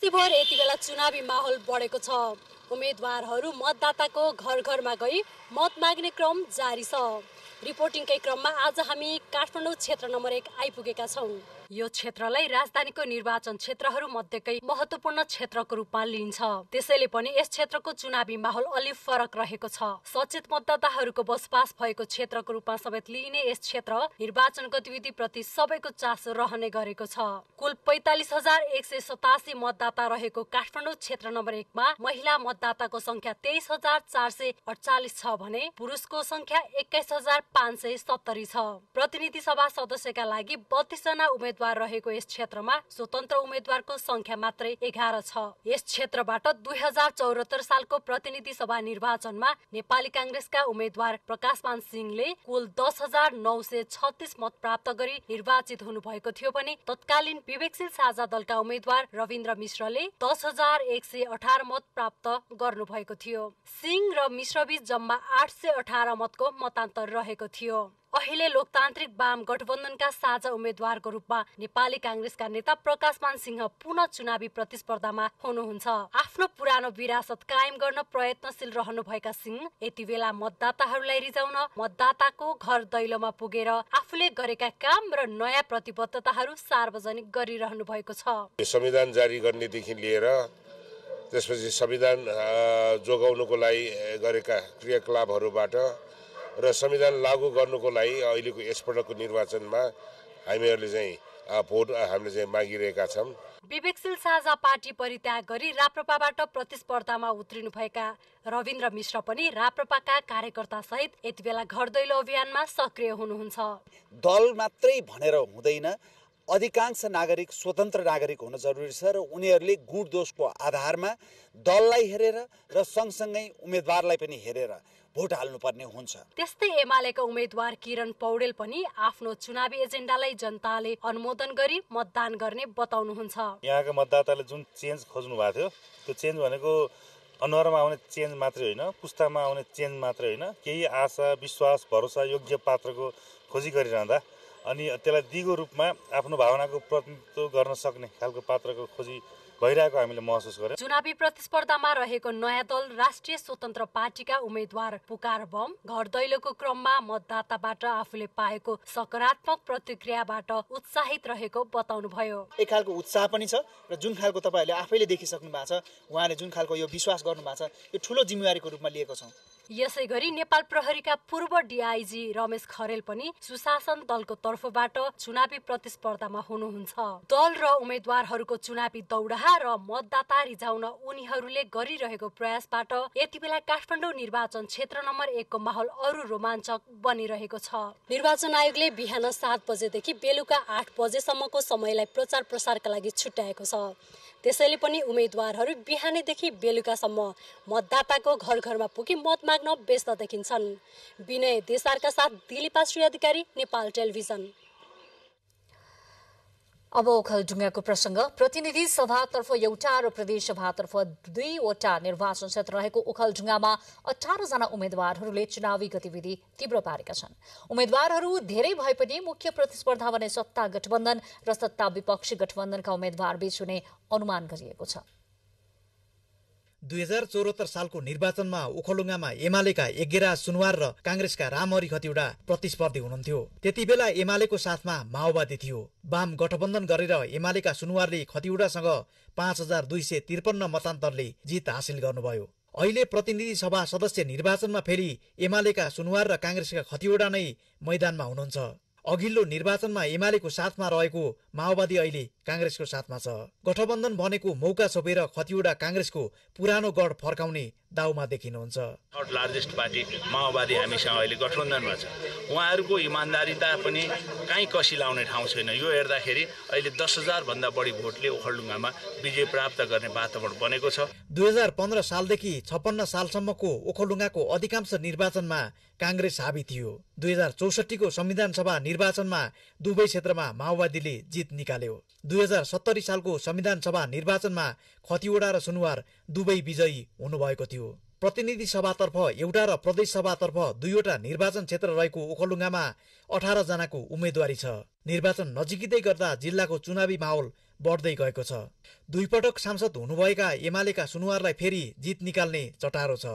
भर यति बेला चुनावी माहौल बढेको छ। उम्मेदवारहरू मतदाताको घर घरमा गई मत माग्ने क्रम जारी छ। रिपोर्टिङकै क्रममा आज हामी काठमाडौँ क्षेत्र नम्बर 1 आइपुगेका छौँ। यो क्षेत्रलाई राजधानीको निर्वाचन क्षेत्रहरू मध्येकै महत्त्वपूर्ण क्षेत्रको रूपमा लिइन्छ। त्यसैले पनि यस क्षेत्रको चुनावी माहौल अलि फरक रहेको छ। सचेत मतदाताहरूको बसोबास भएको क्षेत्रको रूपमा समेत लिइने यस क्षेत्र निर्वाचन गतिविधि प्रति सबैको चासो रहने गरेको छ। कुल 45,187 मतदाता रहेको काठमाडौँ क्षेत्र नम्बर 1 मा महिला मतदाताको संख्या 23,448 छ भने पुरुषको संख्या 21,570 छ। प्रतिनिधि सभा सदस्यका लागि 32 जना उम्मेदवार रहेको यस क्षेत्रमा स्वतन्त्र उम्मेदवारको संख्या मात्रै 11 छ। यस क्षेत्रबाट 2074 सालको प्रतिनिधि सभा निर्वाचनमा नेपाली कांग्रेसका उम्मेदवार प्रकाशमान सिंहले कुल 10,936 मत प्राप्त गरी निर्वाचित हुनुभएको थियो भने तत्कालीन विवेकशील साझा दलका उम्मेदवार रविन्द्र मिश्रले 10,118 मत प्राप्त गर्नुभएको थियो। सिंह र मिश्रबीच जम्मा 818 मतको मतान्तर रहेको थियो। अहिले लोकतान्त्रिक वाम गठबन्धनका साझा उम्मेद्वारको रूपमा नेपाली कांग्रेसका नेता प्रकाशमान सिंह पुनः चुनावी प्रतिस्पर्धामा हुनुहुन्छ। आफ्नो पुरानो विरासत कायम गर्न प्रयत्नशील रहनुभएका सिंह यति बेला मतदाताहरूलाई रिझाउन मतदाताको घर दैलोमा पुगेर आफूले गरेका काम र नयाँ प्रतिबद्धताहरू सार्वजनिक गरिरहनु भएको छ। संविधान जारी गर्नेदेखि लिएर त्यसपछि संविधान जोगाउनको लागि गरेका क्रियाकलापहरूबाट र संविधान लागू गर्नुको लागि अहिलेको यसपटकको निर्वाचनमा हामीहरूले चाहिँ भोट हामीले चाहिँ मागिरहेका छौँ। विवेकशील साझा पार्टी परित्याग गरी राप्रपाबाट प्रतिस्पर्धामा उत्रिनुभएका रविन्द्र मिश्र पनि राप्रपाका कार्यकर्ता सहित यति बेला घर दैलो अभियानमा सक्रिय हुनुहुन्छ। दल मात्रै भनेर हुँदैन, अधिकांश नागरिक स्वतन्त्र नागरिक हुन जरुरी छ र उनीहरूले गुण दोषको आधारमा दललाई हेरेर र सँगसँगै उम्मेदवारलाई पनि हेरेर भोट हाल्नुपर्ने हुन्छ। त्यस्तै एमालेका उम्मेदवार किरण पौडेल पनि आफ्नो चुनावी एजेन्डालाई जनताले अनुमोदन गरी मतदान गर्ने बताउनुहुन्छ। यहाँका मतदाताले जुन चेन्ज खोज्नु भएको थियो, त्यो चेन्ज भनेको अनुहारमा आउने चेन्ज मात्रै होइन, पुस्तामा आउने चेन्ज मात्रै होइन, केही आशा विश्वास भरोसा योग्य पात्रको खोजी गरिरहँदा अनि त्यसलाई दिगो रूपमा आफ्नो भावनाको प्रतिनिधित्व गर्न सक्ने खालको पात्रको खोजी भइरहेको हामीले महसुस गर्यौं। चुनावी प्रतिस्पर्धामा रहेको नयाँ दल राष्ट्रिय स्वतन्त्र पार्टीका उम्मेद्वार पुकार बम घर दैलोको क्रममा मतदाताबाट आफूले पाएको सकारात्मक प्रतिक्रियाबाट उत्साहित रहेको बताउनुभयो। एक खालको उत्साह पनि छ र जुन खालको तपाईहरुले आफैले देखिसक्नु भएको छ, उहाँले जुन खालको यो विश्वास गर्नु भएको छ, यो ठूलो जिम्मेवारीको रूपमा लिएको छौं। यसैगरी नेपाल प्रहरीका पूर्व डीआईजी रमेश खरेल पनि सुशासन दलको तर्फबाट चुनावी प्रतिस्पर्धामा हुनुहुन्छ। दल र उम्मेद्वारहरूको चुनावी दौडहा र मतदाता रिझाउन उनीहरूले गरिरहेको प्रयासबाट यति बेला काठमाडौँ निर्वाचन क्षेत्र नम्बर 1 को माहौल अरु रोमाञ्चक बनिरहेको छ। निर्वाचन आयोगले बिहान 7 बजेदेखि बेलुका 8 बजेसम्मको समयलाई प्रचार प्रसारका लागि छुट्याएको छ। त्यसैले पनि उम्मेद्वारहरू बिहानैदेखि बेलुकासम्म मतदाताको घर घरमा पुगी मत माग्न व्यस्त देखिन्छन्। विनय देसारका साथ दिलीपा श्री अधिकारी, नेपाल टेलिभिजन। अब ओखलढुङ्गाको प्रसंग। प्रतिनिधि सभातर्फ एउटा र प्रदेश सभातर्फ 2वटा निर्वाचन क्षेत्र रहेको ओखलढुङ्गामा 18 जना उम्मेद्वारहरूले चुनावी गतिविधि तीव्र पारेका छन्। उम्मेद्वारहरू धेरै भए पनि मुख्य प्रतिस्पर्धा भने सत्ता गठबन्धन र सत्ता विपक्षी गठबन्धनका उम्मेद्वार बीच हुने अनुमान गरिएको छ। 2074 सालको निर्वाचनमा ओखलढुङ्गामा एमालेका एघेरा सुनवार र कांग्रेसका रामहरि खतिवडा प्रतिस्पर्धी हुनुहुन्थ्यो। त्यति बेला एमालेको साथमा माओवादी थियो। वाम गठबन्धन गरेर एमालेका सुनवारले खतिवडासँग 5253 मतान्तरले जित हासिल गर्नुभयो। अहिले प्रतिनिधि सभा सदस्य निर्वाचनमा फेरि एमालेका सुनवार र कांग्रेसका खतिवडा नै मैदानमा हुनुहुन्छ। अघिल्लो निर्वाचनमा एमालेको साथमा रहेको माओवादी अहिले कांग्रेसको साथमा छ। गठबन्धन बनेको मौका छोपेर खतिवडा कांग्रेसको पुरानो गढ फर्काउने दाउमा देखिनुहुन्छ। थर्ड लार्जेस्ट पार्टी माओवादी हामीसँग अहिले गठबन्धनमा छ। उहाँहरूको इमान्दारिता पनि कहीँ कसी लाउने ठाउँ छैन। यो हेर्दाखेरि अहिले 10,000 भन्दा बढी भोटले ओखलढुङ्गामा विजय प्राप्त गर्ने वातावरण बनेको छ। 2015 सालदेखि 56 सालसम्मको ओखलढुङ्गाको अधिकांश निर्वाचनमा कांग्रेस हावी थियो। 2064 को संविधान सभा निर्वाचनमा दुवै क्षेत्रमा माओवादीले जित निकाल्यो। 2070 सालको संविधान सभा निर्वाचनमा खतिवडा र सुनवार दुवै विजयी हुनुभएको थियो। प्रतिनिधि सभातर्फ एउटा र प्रदेश सभातर्फ 2वटा निर्वाचन क्षेत्र रहेको ओखलढुङ्गामा 18 जनाको उम्मेदवारी छ। निर्वाचन नजिकै गर्दा जिल्लाको चुनावी माहौल बढ्दै गएको छ। 2 पटक सांसद हुनुभएका एमालेका सुनवारलाई फेरि जित निकाल्ने चटारो छ।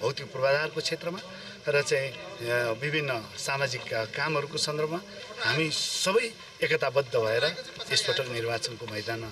भौतिक पूर्वाधारको क्षेत्रमा र चाहिँ विभिन्न सामाजिक कामहरूको सन्दर्भमा हामी सबै एकताबद्ध भएर यसपटक निर्वाचनको मैदानमा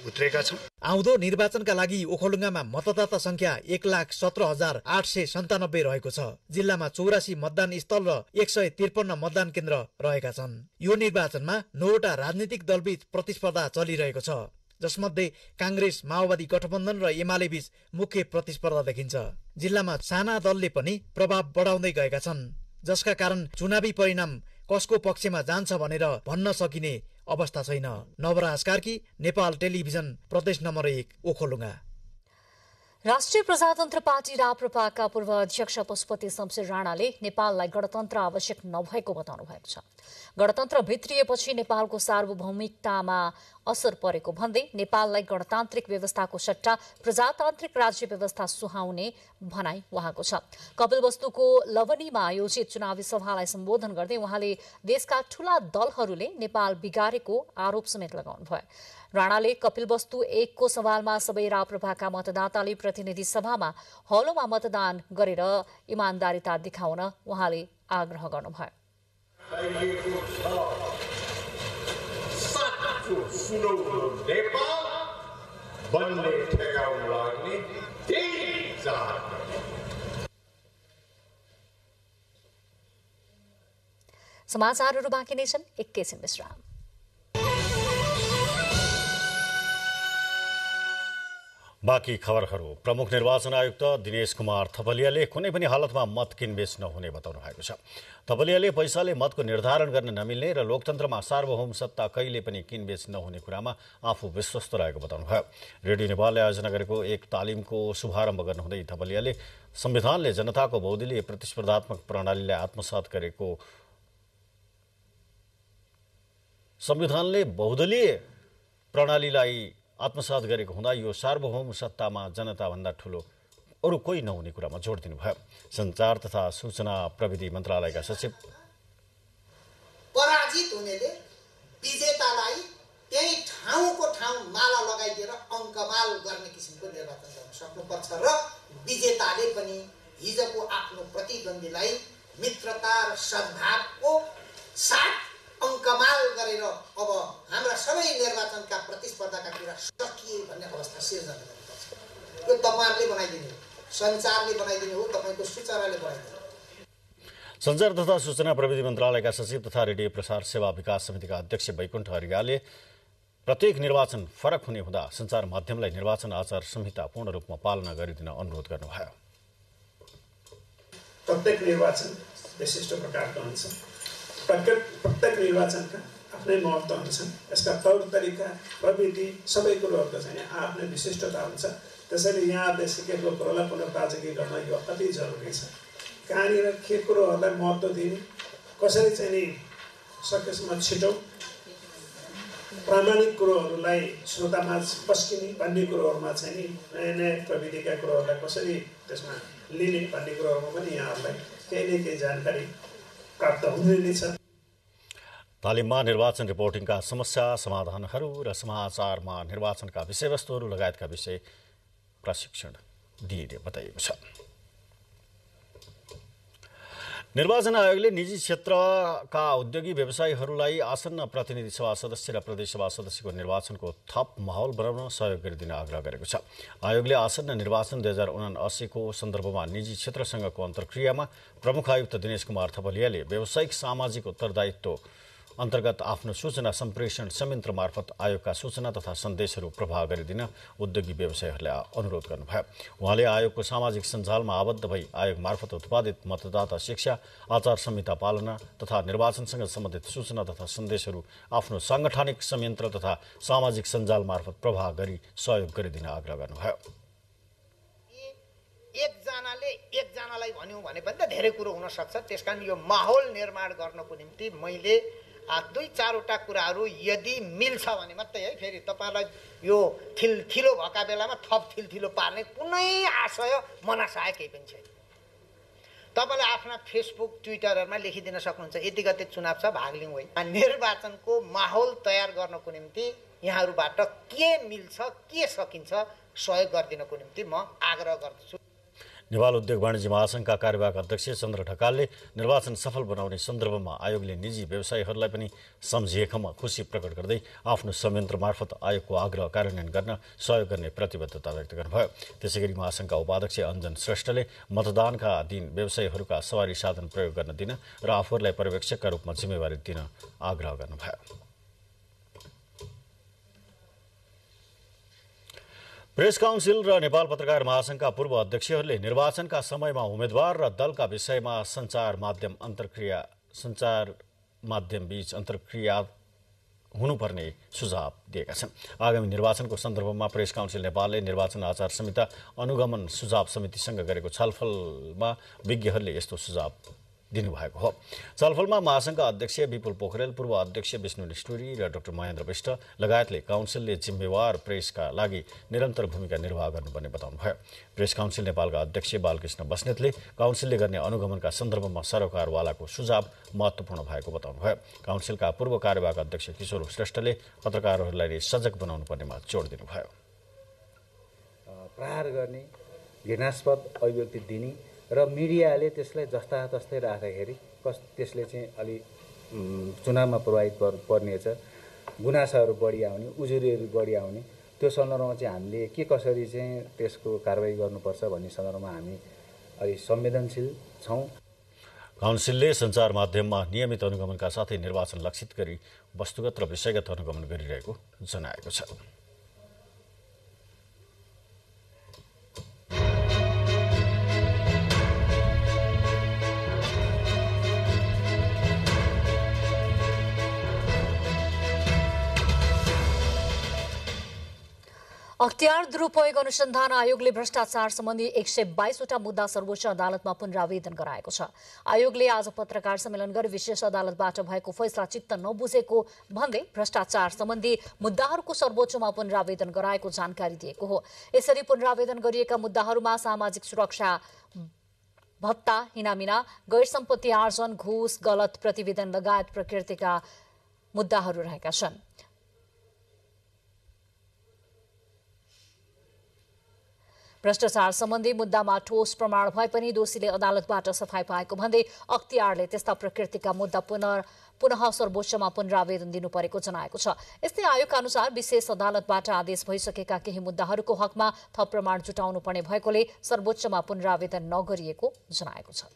उत्रेका छौं। आउँदो निर्वाचनका लागि ओखलढुङ्गामा मतदाता संख्या 1,17,897 रहेको छ। जिल्लामा 84 मतदान स्थल र 153 मतदान केन्द्र रहेका छन्। यो निर्वाचनमा 9वटा राजनीतिक दलबीच प्रतिस्पर्धा चलिरहेको छ, जसमध्ये कांग्रेस माओवादी गठबन्धन र एमाले बीच मुख्य प्रतिस्पर्धा देखिन्छ। जिल्लामा साना दलले पनि प्रभाव बढाउँदै गएका छन्, जसका कारण चुनावी परिणाम कसको पक्षमा जान्छ भनेर भन्न सकिने अवस्था छैन। नवराज कार्की, नेपाल टेलिभिजन, प्रदेश नम्बर 1 ओखलढुङ्गा। राष्ट्रिय प्रजातन्त्र पार्टी राप्रपाका पूर्व अध्यक्ष पशुपति शमशेर राणाले नेपाललाई गणतन्त्र आवश्यक नभएको बताउनु भएको छ। गणतन्त्र भित्रिएपछि नेपालको सार्वभौमिकतामा असर परेको भन्दै नेपाललाई गणतान्त्रिक व्यवस्थाको सट्टा प्रजातान्त्रिक राज्य व्यवस्था सुहाउने भनाई उहाँको छ। कपिलवस्तुको लवनीमा आयोजित चुनावी सभालाई सम्बोधन गर्दै उहाँले देशका ठूला दलहरूले नेपाल बिगारेको आरोप समेत लगाउनुभयो। राणाले कपिलवस्तु 1 को सवालमा सबै राप्रपाका मतदाताले प्रतिनिधि सभामा हलोमा मतदान गरेर इमान्दारिता देखाउन उहाँले आग्रह गर्नुभयो। समाचारहरू बाँकी नै छन्, एकैछिन विश्राम। बाँकी खबरहरू। प्रमुख निर्वाचन आयुक्त दिनेश कुमार थपलियाले कुनै पनि हालतमा मत किनबेच नहुने बताउनु भएको छ। थपलियाले पैसाले मतको निर्धारण गर्न नमिल्ने र लोकतन्त्रमा सार्वभौम सत्ता कहिले पनि किनबेच नहुने कुरामा आफू विश्वस्त रहेको बताउनुभयो। रेडियो नेपालले आयोजना गरेको एक तालिमको शुभारम्भ गर्नुहुँदै थपलियाले संविधानले जनताको बहुदलीय प्रतिस्पर्धात्मक प्रणालीलाई आत्मसात गरेको संविधानले बहुदलीय प्रणालीलाई आत्मसात गरेको हुँदा यो सार्वभौम सत्तामा जनताभन्दा ठूलो अरू कोही नहुने कुरामा जोड दिनुभयो। सञ्चार तथा सूचना प्रविधि मन्त्रालयका सचिव पराजित हुनेले विजेतालाई त्यही ठाउँको ठाउँ माला लगाइदिएर अङ्कमाल गर्ने किसिमको निर्वाचन गर्न सक्नुपर्छ र विजेताले पनि हिजोको आफ्नो प्रतिद्वन्दीलाई मित्रता र सद्भावको साथ अङ्कमाल गरेर अब हाम्रा सबै निर्वाचनका प्रतिस्पर्धाका कुरा सकिए भन्ने अवस्था सिर्जना गर्नुपर्छ। यो तपाईँहरूले बनाइदिने हो, सञ्चारले बनाइदिने हो, तपाईँको सूचनाले बनाइदिने हो। सञ्चार तथा सूचना प्रविधि मन्त्रालयका सचिव तथा रेडियो प्रसार सेवा विकास समितिका अध्यक्ष वैकुण्ठ हरियाले प्रत्येक निर्वाचन फरक हुने हुँदा सञ्चार माध्यमलाई निर्वाचन आचार संहिता पूर्ण रूपमा पालना गरिदिन अनुरोध गर्नुभयो। प्रत्येक निर्वाचन विशिष्ट प्रकारका हुन्छ। प्रत्येक निर्वाचनका आफ्नै महत्त्व हुन्छन्। यसका तौर तरिका प्रविधि सबै कुरोहरूको चाहिँ आफ्नै विशिष्टता हुन्छ। त्यसैले यहाँले सिकेको कुरोलाई पुनर्ताजगी गर्न यो अति जरुरी छ। कहाँनिर के कुरोहरूलाई महत्त्व दिने, कसरी चाहिँ नि सकेसम्म छिटो प्रामाणिक कुरोहरूलाई श्रोतामाझ पस्किने भन्ने कुरोहरूमा चाहिँ नि नयाँ नयाँ प्रविधिका कुरोहरूलाई कसरी त्यसमा लिने भन्ने कुरोहरूमा पनि यहाँहरूलाई केही न केही जानकारी प्राप्त हुँदै नै छ। तालिममा निर्वाचन रिपोर्टिङका समस्या समाधानहरू र समाचारमा निर्वाचनका विषयवस्तुहरू लगायतका विषय प्रशिक्षण दिइने बताइएको छ। निर्वाचन आयोगले निजी क्षेत्रका उद्योगी व्यवसायीहरूलाई आसन्न प्रतिनिधि सभा सदस्य र प्रदेशसभा सदस्यको निर्वाचनको थप माहौल बनाउन सहयोग गरिदिन आग्रह गरेको छ। आयोगले आसन्न निर्वाचन 2079 को सन्दर्भमा निजी क्षेत्रसँगको अन्तर्क्रियामा प्रमुख आयुक्त दिनेश कुमार थपलियाले व्यावसायिक सामाजिक उत्तरदायित्व अन्तर्गत आफ्नो सूचना सम्प्रेषण संयन्त्र मार्फत आयोगका सूचना तथा सन्देशहरू प्रवाह गरिदिन उद्योगी व्यवसायीहरूलाई अनुरोध गर्नुभयो। उहाँले आयोगको सामाजिक सञ्जालमा आबद्ध भई आयोग मार्फत उत्पादित मतदाता शिक्षा, आचार संहिता पालना तथा निर्वाचनसँग सम्बन्धित सूचना तथा सन्देशहरू आफ्नो साङ्गठनिक संयन्त्र तथा सामाजिक सञ्जाल मार्फत प्रवाह गरी सहयोग गरिदिन आग्रह गर्नुभयो। एकजनाले एकजनालाई भन्यौँ भने पनि त धेरै कुरो हुन सक्छ। त्यसकारण यो माहौल निर्माण गर्नको निम्ति मैले 2-4वटा कुराहरू यदि मिल्छ भने मात्रै है, फेरि तपाईँलाई यो थिलो भएका बेलामा थप थिलो पार्ने कुनै आशय मनाशय केही पनि छैन। तपाईँले आफ्ना फेसबुक ट्विटरहरूमा लेखिदिन सक्नुहुन्छ यति गते चुनाव छ भाग लिउँ है। निर्वाचनको माहौल तयार गर्नको निम्ति यहाँहरूबाट के मिल्छ के सकिन्छ सहयोग गरिदिनको निम्ति म आग्रह गर्दछु। नेपाल उद्योग वाणिज्य महासङ्घका कार्यवाहक अध्यक्ष चन्द्र ढकालले निर्वाचन सफल बनाउने सन्दर्भमा आयोगले निजी व्यवसायीहरूलाई पनि सम्झिएकोमा खुसी प्रकट गर्दै आफ्नो संयन्त्र मार्फत आयोगको आग्रह कार्यान्वयन गर्न सहयोग गर्ने प्रतिबद्धता व्यक्त गर्नुभयो। त्यसैगरी महासङ्घका उपाध्यक्ष अञ्जन श्रेष्ठले मतदानका दिन व्यवसायीहरूका सवारी साधन प्रयोग गर्न दिन र आफूहरूलाई पर्यवेक्षकका रूपमा जिम्मेवारी दिन आग्रह गर्नुभयो। प्रेस काउन्सिल र नेपाल पत्रकार महासङ्घका पूर्व अध्यक्षहरूले निर्वाचनका समयमा उम्मेद्वार र दलका विषयमा सञ्चार माध्यम बीच अन्तर्क्रिया हुनुपर्ने सुझाव दिएका छन्। आगामी निर्वाचनको सन्दर्भमा प्रेस काउन्सिल नेपालले निर्वाचन आचार संहिता अनुगमन सुझाव समितिसँग गरेको छलफलमा विज्ञहरूले यस्तो सुझाव दिनुभएको हो। छलफलमा महासङ्घका अध्यक्ष विपुल पोखरेल, पूर्व अध्यक्ष विष्णु निष्ठुरी र डाक्टर महेन्द्र विष्ट लगायतले काउन्सिलले जिम्मेवार प्रेसका लागि निरन्तर भूमिका निर्वाह गर्नुपर्ने बताउनुभयो। प्रेस काउन्सिल नेपालका अध्यक्ष बालकृष्ण बस्नेतले काउन्सिलले गर्ने अनुगमनका सन्दर्भमा सरोकारवालाको सुझाव महत्त्वपूर्ण भएको बताउनुभयो। काउन्सिलका पूर्व कार्यवाहक अध्यक्ष किशोर श्रेष्ठले पत्रकारहरूलाई सजग बनाउनु पर्नेमा जोड दिनुभयो। प्रहार गर्ने, घृणास्पद अभिव्यक्ति दिने र मिडियाले त्यसलाई जस्ता तस्तै राख्दाखेरि त्यसले चाहिँ अलि चुनावमा प्रभावित पर्नेछ, गुनासाहरू बढी आउने, उजुरीहरू बढी आउने। त्यो सन्दर्भमा चाहिँ हामीले के कसरी चाहिँ त्यसको कारबाही गर्नुपर्छ भन्ने सन्दर्भमा हामी अलि संवेदनशील छौँ। काउन्सिलले सञ्चार माध्यममा नियमित अनुगमनका साथै निर्वाचन लक्षित गरी वस्तुगत र विषयगत अनुगमन गरिरहेको जनाएको छ। अख्तियार दुरुपयोग अनुसन्धान आयोगले भ्रष्टाचार सम्बन्धी 122वटा मुद्दा सर्वोच्च अदालतमा पुनरावेदन गराएको छ। आयोगले आज पत्रकार सम्मेलन गरी विशेष अदालतबाट भएको फैसला चित्त नबुझेको भन्दै भ्रष्टाचार सम्बन्धी मुद्दाहरूको सर्वोच्चमा पुनरावेदन गराएको जानकारी दिएको हो। यसरी पुनरावेदन गरिएका मुद्दाहरूमा सामाजिक सुरक्षा भत्ता, हिनामिना, गैर सम्पत्ति आर्जन, घुस, गलत प्रतिवेदन लगायत प्रकृतिका मुद्दाहरू रहेका छन्। भ्रष्टाचार सम्बन्धी मुद्दामा ठोस प्रमाण भए पनि दोषीले अदालतबाट सफाई पाएको भन्दै अख्तियारले त्यस्ता प्रकृतिका मुद्दा पुनः सर्वोच्चमा पुनरावेदन दिनु परेको जनाएको छ। यस्तै आयोगका अनुसार विशेष अदालतबाट आदेश भइसकेका केही मुद्दाहरूको हकमा थप प्रमाण जुटाउनु पर्ने भएकोले सर्वोच्चमा पुनरावेदन नगरिएको जनाएको छ।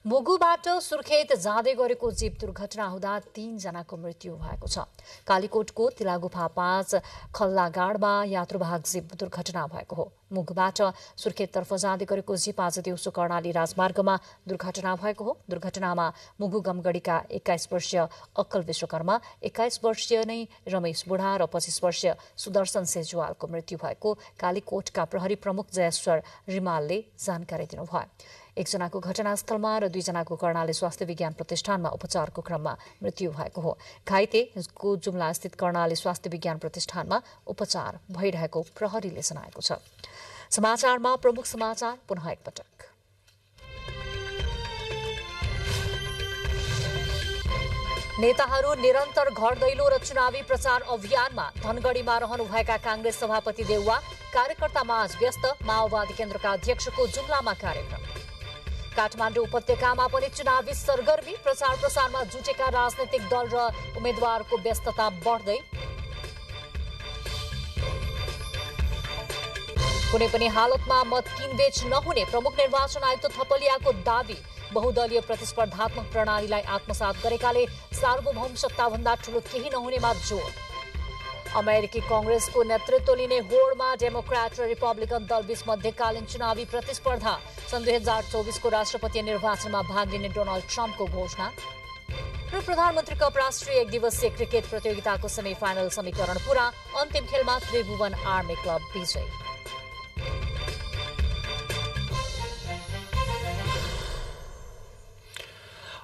मुगुबाट सुर्खेत जाँदै गरेको जीप दुर्घटना हुँदा 3 जनाको मृत्यु भएको छ। कालीकोटको तिलागुफा 5 खल्लागाडमा यात्रुवाहक जीप दुर्घटना भएको हो। मुगुबाट सुर्खेततर्फ जाँदै गरेको जीप आज दिउँसो कर्णाली राजमार्गमा दुर्घटना भएको हो। दुर्घटनामा मुगु गमगढीका 21 वर्षीय अक्कल विश्वकर्मा, 21 वर्षीय नै रमेश बुढा र 25 वर्षीय सुदर्शन सेजुवालको मृत्यु भएको कालीकोटका प्रहरी प्रमुख जयेश्वर रिमालले जानकारी दिनुभयो। एकजनाको घटनास्थलमा र 2 जनाको कर्णाली स्वास्थ्य विज्ञान प्रतिष्ठानमा उपचारको क्रममा मृत्यु भएको हो। घाइतेको जुम्ला स्थित कर्णाली स्वास्थ्य विज्ञान प्रतिष्ठानमा उपचार भइरहेको प्रहरीले जनाएको छ। समाचारमा प्रमुख समाचार पुनः एकपटक। नेताहरू निरन्तर घर दैलो र चुनावी प्रचार अभियानमा धनगढीमा रहनुभएका कांग्रेस सभापति देउवा कार्यकर्तामाझ व्यस्त। माओवादी केन्द्रका अध्यक्षको जुम्लामा कार्यक्रम। काठमाडौँ उपत्यकामा पनि चुनावी सरगर्मी, प्रचार प्रसारमा जुटेका राजनैतिक दल र उम्मेद्वारको व्यस्तता बढ्दै। कुनै पनि हालतमा मत किनबेच नहुने प्रमुख निर्वाचन आयुक्त थपलियाको दावी। बहुदलीय प्रतिस्पर्धात्मक प्रणालीलाई आत्मसात गरेकाले सार्वभौम सत्ताभन्दा ठूलो केही नहुनेमा जोड। अमेरिकी कांग्रेसको नेतृत्व लिने होडमा डेमोक्रेट र रिपब्लिकन दलबीच मध्यकालीन चुनावी प्रतिस्पर्धा। सन् 2024 को राष्ट्रपति निर्वाचनमा भाग लिने डोनाल्ड ट्रम्पको घोषणा। र प्रधानमन्त्री कप राष्ट्रिय 1 दिवसीय क्रिकेट प्रतियोगिताको सेमिफाइनल समीकरण पूरा। अन्तिम खेलमा त्रिभुवन आर्मी क्लब विजयी।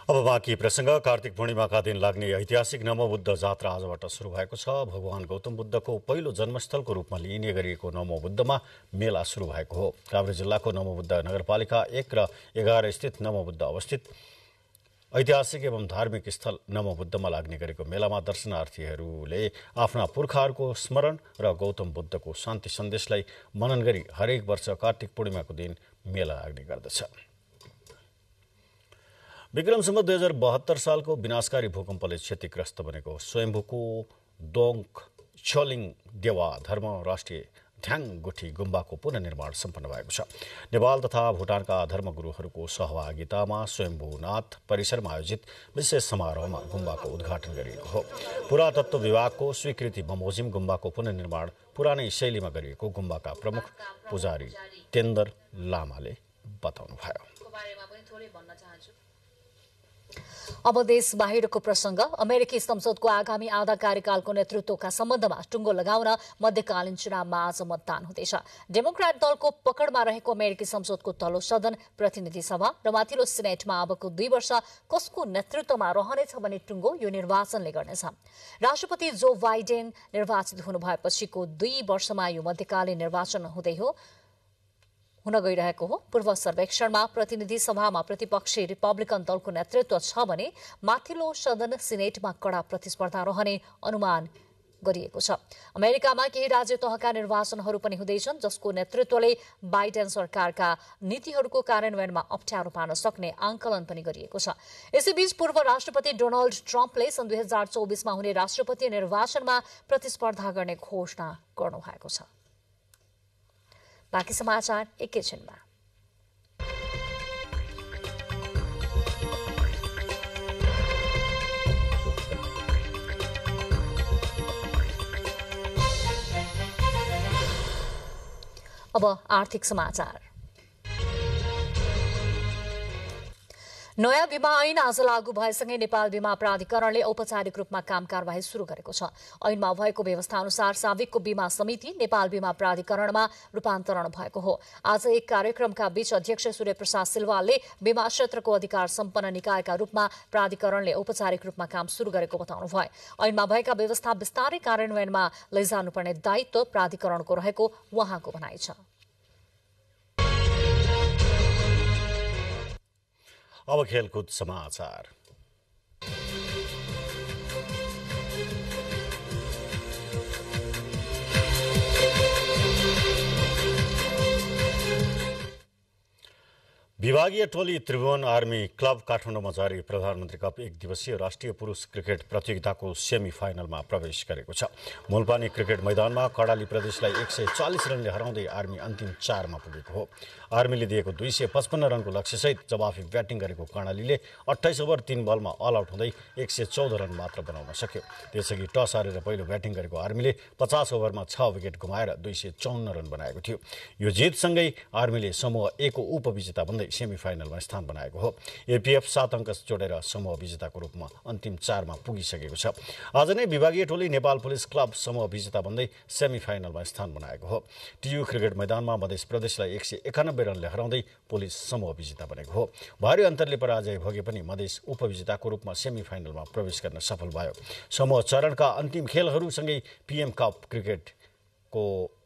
अब बाँकी प्रसङ्ग। कार्तिक पूर्णिमाका दिन लाग्ने ऐतिहासिक नमोबुद्ध जात्रा आजबाट सुरु भएको छ। भगवान गौतम बुद्धको पहिलो जन्मस्थलको रूपमा लिइने गरिएको नमोबुद्धमा मेला सुरु भएको हो। काभ्रे जिल्लाको नमोबुद्ध नगरपालिका 1 र 11 स्थित नमोबुद्ध अवस्थित ऐतिहासिक एवं धार्मिक स्थल नमोबुद्धमा लाग्ने गरेको मेलामा दर्शनार्थीहरूले आफ्ना पुर्खाहरूको स्मरण र गौतम बुद्धको शान्ति सन्देशलाई मनन गरी हरेक वर्ष कार्तिक पूर्णिमाको दिन मेला लाग्ने गर्दछ। विक्रम सम्वत 2072 सालको विनाशकारी भूकम्पले क्षतिग्रस्त बनेको स्वयम्भूको दोङ छोलिङ देवा धर्म राष्ट्रिय ध्याङगुठी गुम्बाको पुनर्निर्माण सम्पन्न भएको छ। नेपाल तथा भुटानका धर्मगुरुहरूको सहभागितामा स्वयम्भूनाथ परिसरमा आयोजित विशेष समारोहमा गुम्बाको उद्घाटन गरिएको हो। पुरातत्व विभागको स्वीकृति बमोजिम गुम्बाको पुनर्निर्माण पुरानै शैलीमा गरिएको गुम्बाका प्रमुख पुजारी तेन्दर लामाले बताउनुभयो। अब देश बाहिरको प्रसंग। अमेरिकी संसदको आगामी आधा कार्यकालको नेतृत्वका सम्बन्धमा टुङ्गो लगाउन मध्यकालीन चुनावमा आज मतदान हुँदैछ। डेमोक्रेट दलको पकडमा रहेको अमेरिकी संसदको तल्लो सदन प्रतिनिधि सभा र माथिल्लो सिनेटमा अबको 2 वर्ष कसको नेतृत्वमा रहनेछ भन्ने टुङ्गो यो निर्वाचनले गर्नेछ। राष्ट्रपति जो बाइडेन निर्वाचित हुनुभएपछिको 2 वर्षमा यो मध्यकालीन निर्वाचन हुन गइरहेको हो। पूर्व सर्वेक्षणमा प्रतिनिधि सभामा प्रतिपक्षी रिपब्लिकन दलको नेतृत्व छ भने माथिल्लो सदन सिनेटमा कड़ा प्रतिस्पर्धा रहने अनुमान गरिएको छ। अमेरिकामा केही राज्य तहका निर्वाचनहरू पनि हुँदैछन् जसको नेतृत्वले बाइडेन सरकारका नीतिहरूको कार्यान्वयनमा अप्ठ्यारो पार्न सक्ने आंकलन पनि गरिएको छ। यसैबीच पूर्व राष्ट्रपति डोनाल्ड ट्रम्पले सन् 2024 मा हुने राष्ट्रपति निर्वाचनमा प्रतिस्पर्धा गर्ने घोषणा गर्नुभएको छ। बाँकी समाचार एकैछिनमा। अब आर्थिक समाचार। नयाँ बीमा ऐन आज लागू भएसँगै नेपाल बीमा प्राधिकरणले औपचारिक रूपमा काम कारबाही सुरु गरेको छ। ऐनमा भएको व्यवस्था अनुसार साविकको बीमा समिति नेपाल बीमा प्राधिकरणमा रूपान्तरण भएको हो। आज एक कार्यक्रमका बीच अध्यक्ष सूर्यप्रसाद सिलवालले बीमा क्षेत्रको अधिकार सम्पन्न निकायका रूपमा प्राधिकरणले औपचारिक रूपमा काम सुरु गरेको बताउनुभयो। ऐनमा भएका व्यवस्था विस्तारै कार्यान्वयनमा लैजानुपर्ने दायित्व प्राधिकरणको रहेको उहाँको भनाइ छ। अब खेलकुद समाचार। विभागीय टोली त्रिभुवन आर्मी क्लब काठमाडौँमा जारी प्रधानमन्त्री कप एक दिवसीय राष्ट्रिय पुरुष क्रिकेट प्रतियोगिताको सेमी फाइनलमा प्रवेश गरेको छ। मुलपानी क्रिकेट मैदानमा कर्णाली प्रदेशलाई 140 रनले हराउँदै आर्मी अन्तिम 4 मा पुगेको हो। आर्मीले दिएको 255 रनको लक्ष्यसहित जवाफी ब्याटिङ गरेको कर्णालीले 28 ओभर 3 बलमा अल आउट हुँदै 114 रन मात्र बनाउन सक्यो। त्यसअघि टस हारेर पहिलो ब्याटिङ गरेको आर्मीले 50 ओभरमा 6 विकेट गुमाएर 254 रन बनाएको थियो। यो जितसँगै आर्मीले समूह ए को उपविजेता बन्दै सेमी फाइनलमा स्थान बनाएको हो। एपीएफ 7 अङ्क जोडेर समूह विजेताको रूपमा अन्तिम 4 मा पुगिसकेको छ। आज नै विभागीय टोली नेपाल पुलिस क्लब समूह विजेता बन्दै सेमी फाइनलमा स्थान बनाएको हो। टियु क्रिकेट मैदानमा मध्य प्रदेशलाई 191 रनले हराउँदै पुलिस समूह विजेता बनेको हो। भारी अन्तरले पराजय भोगे पनि मधेस उपविजेताको रूपमा सेमी फाइनलमा प्रवेश गर्न सफल भयो। समूह चरणका अन्तिम खेलहरूसँगै पीएम कप क्रिकेटको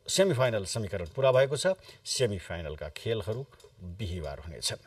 सेमी फाइनल समीकरण पूरा भएको छ। सेमी फाइनलका खेलहरू बिहीबार हुनेछन्।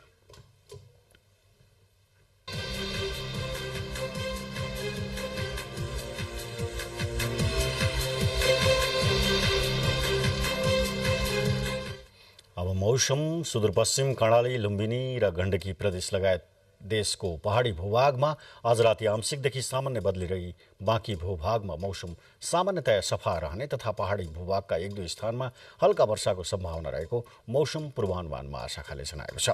अब मौसम। सुदूरपश्चिम कर्णाली, लुम्बिनी र गण्डकी प्रदेश लगायत देशको पहाडी भूभागमा आज राति आंशिकदेखि सामान्य बदली रही बाँकी भूभागमा मौसम सामान्यतया सफा रहने तथा पहाडी भूभागका 1-2 स्थानमा हल्का वर्षाको सम्भावना रहेको मौसम पूर्वानुमान महाशाखाले जनाएको छ।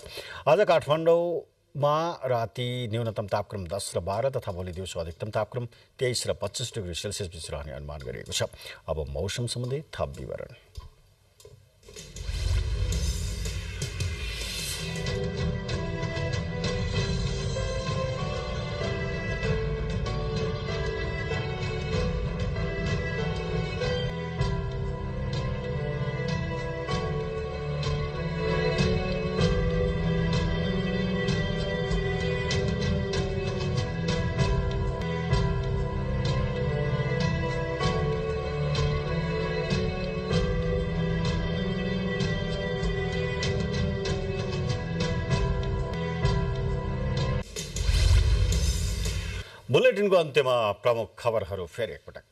आज काठमाडौँमा राति न्यूनतम तापक्रम 10 र 12 तथा भोलि दिउँसो अधिकतम तापक्रम 23 र 25 डिग्री सेल्सियस बीच रहने अनुमान गरिएको छ। अब मौसम सम्बन्धी थप विवरण। बुलेटिनको अन्त्यमा प्रमुख खबरहरू फेरि एकपटक।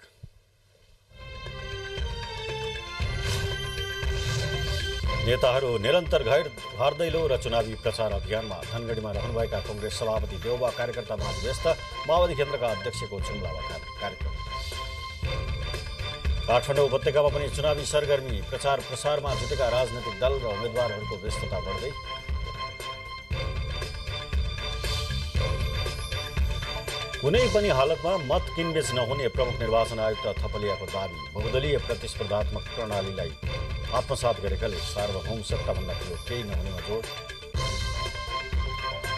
नेताहरू निरन्तर घर दैलो र चुनावी प्रचार अभियानमा धनगढीमा रहनुभएका कांग्रेस सभापति देउबा कार्यकर्तामा व्यस्त। माओवादी केन्द्रका अध्यक्षको जुम्लामा कार्यक्रम। काठमाडौँ उपत्यकामा पनि चुनावी सरगर्मी। प्रचार प्रसारमा जुटेका राजनैतिक दल र उम्मेद्वारहरूको व्यस्तता बढ्दै। कुनै पनि हालतमा मत किनबेच नहुने प्रमुख निर्वाचन आयुक्त थपलियाको दावी। बहुदलीय प्रतिस्पर्धात्मक प्रणालीलाई आत्मसात गरेकाले सार्वभौम सत्ताभन्दा ठूलो केही नहुनेमा जोड।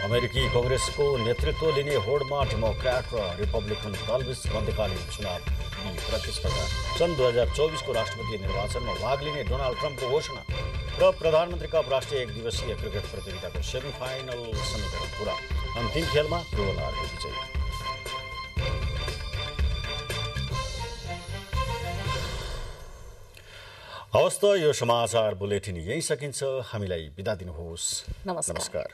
अमेरिकी कांग्रेसको नेतृत्व लिने होडमा डेमोक्रेट र रिपब्लिकन दलबीच मध्यकालीन चुनाव प्रतिस्पर्धा। सन् 2024 को राष्ट्रपति निर्वाचनमा भाग लिने डोनाल्ड ट्रम्पको घोषणा र प्रधानमन्त्री कप राष्ट्रिय एक दिवसीय क्रिकेट प्रतियोगिताको सेमी फाइनल समीकरण पूरा। अन्तिम खेलमा त्रिभुवन आर्मी विजयी। हवस् त यो समाचार बुलेटिन यही सकिन्छ। हामीलाई बिदा दिनुहोस्। नमस्कार।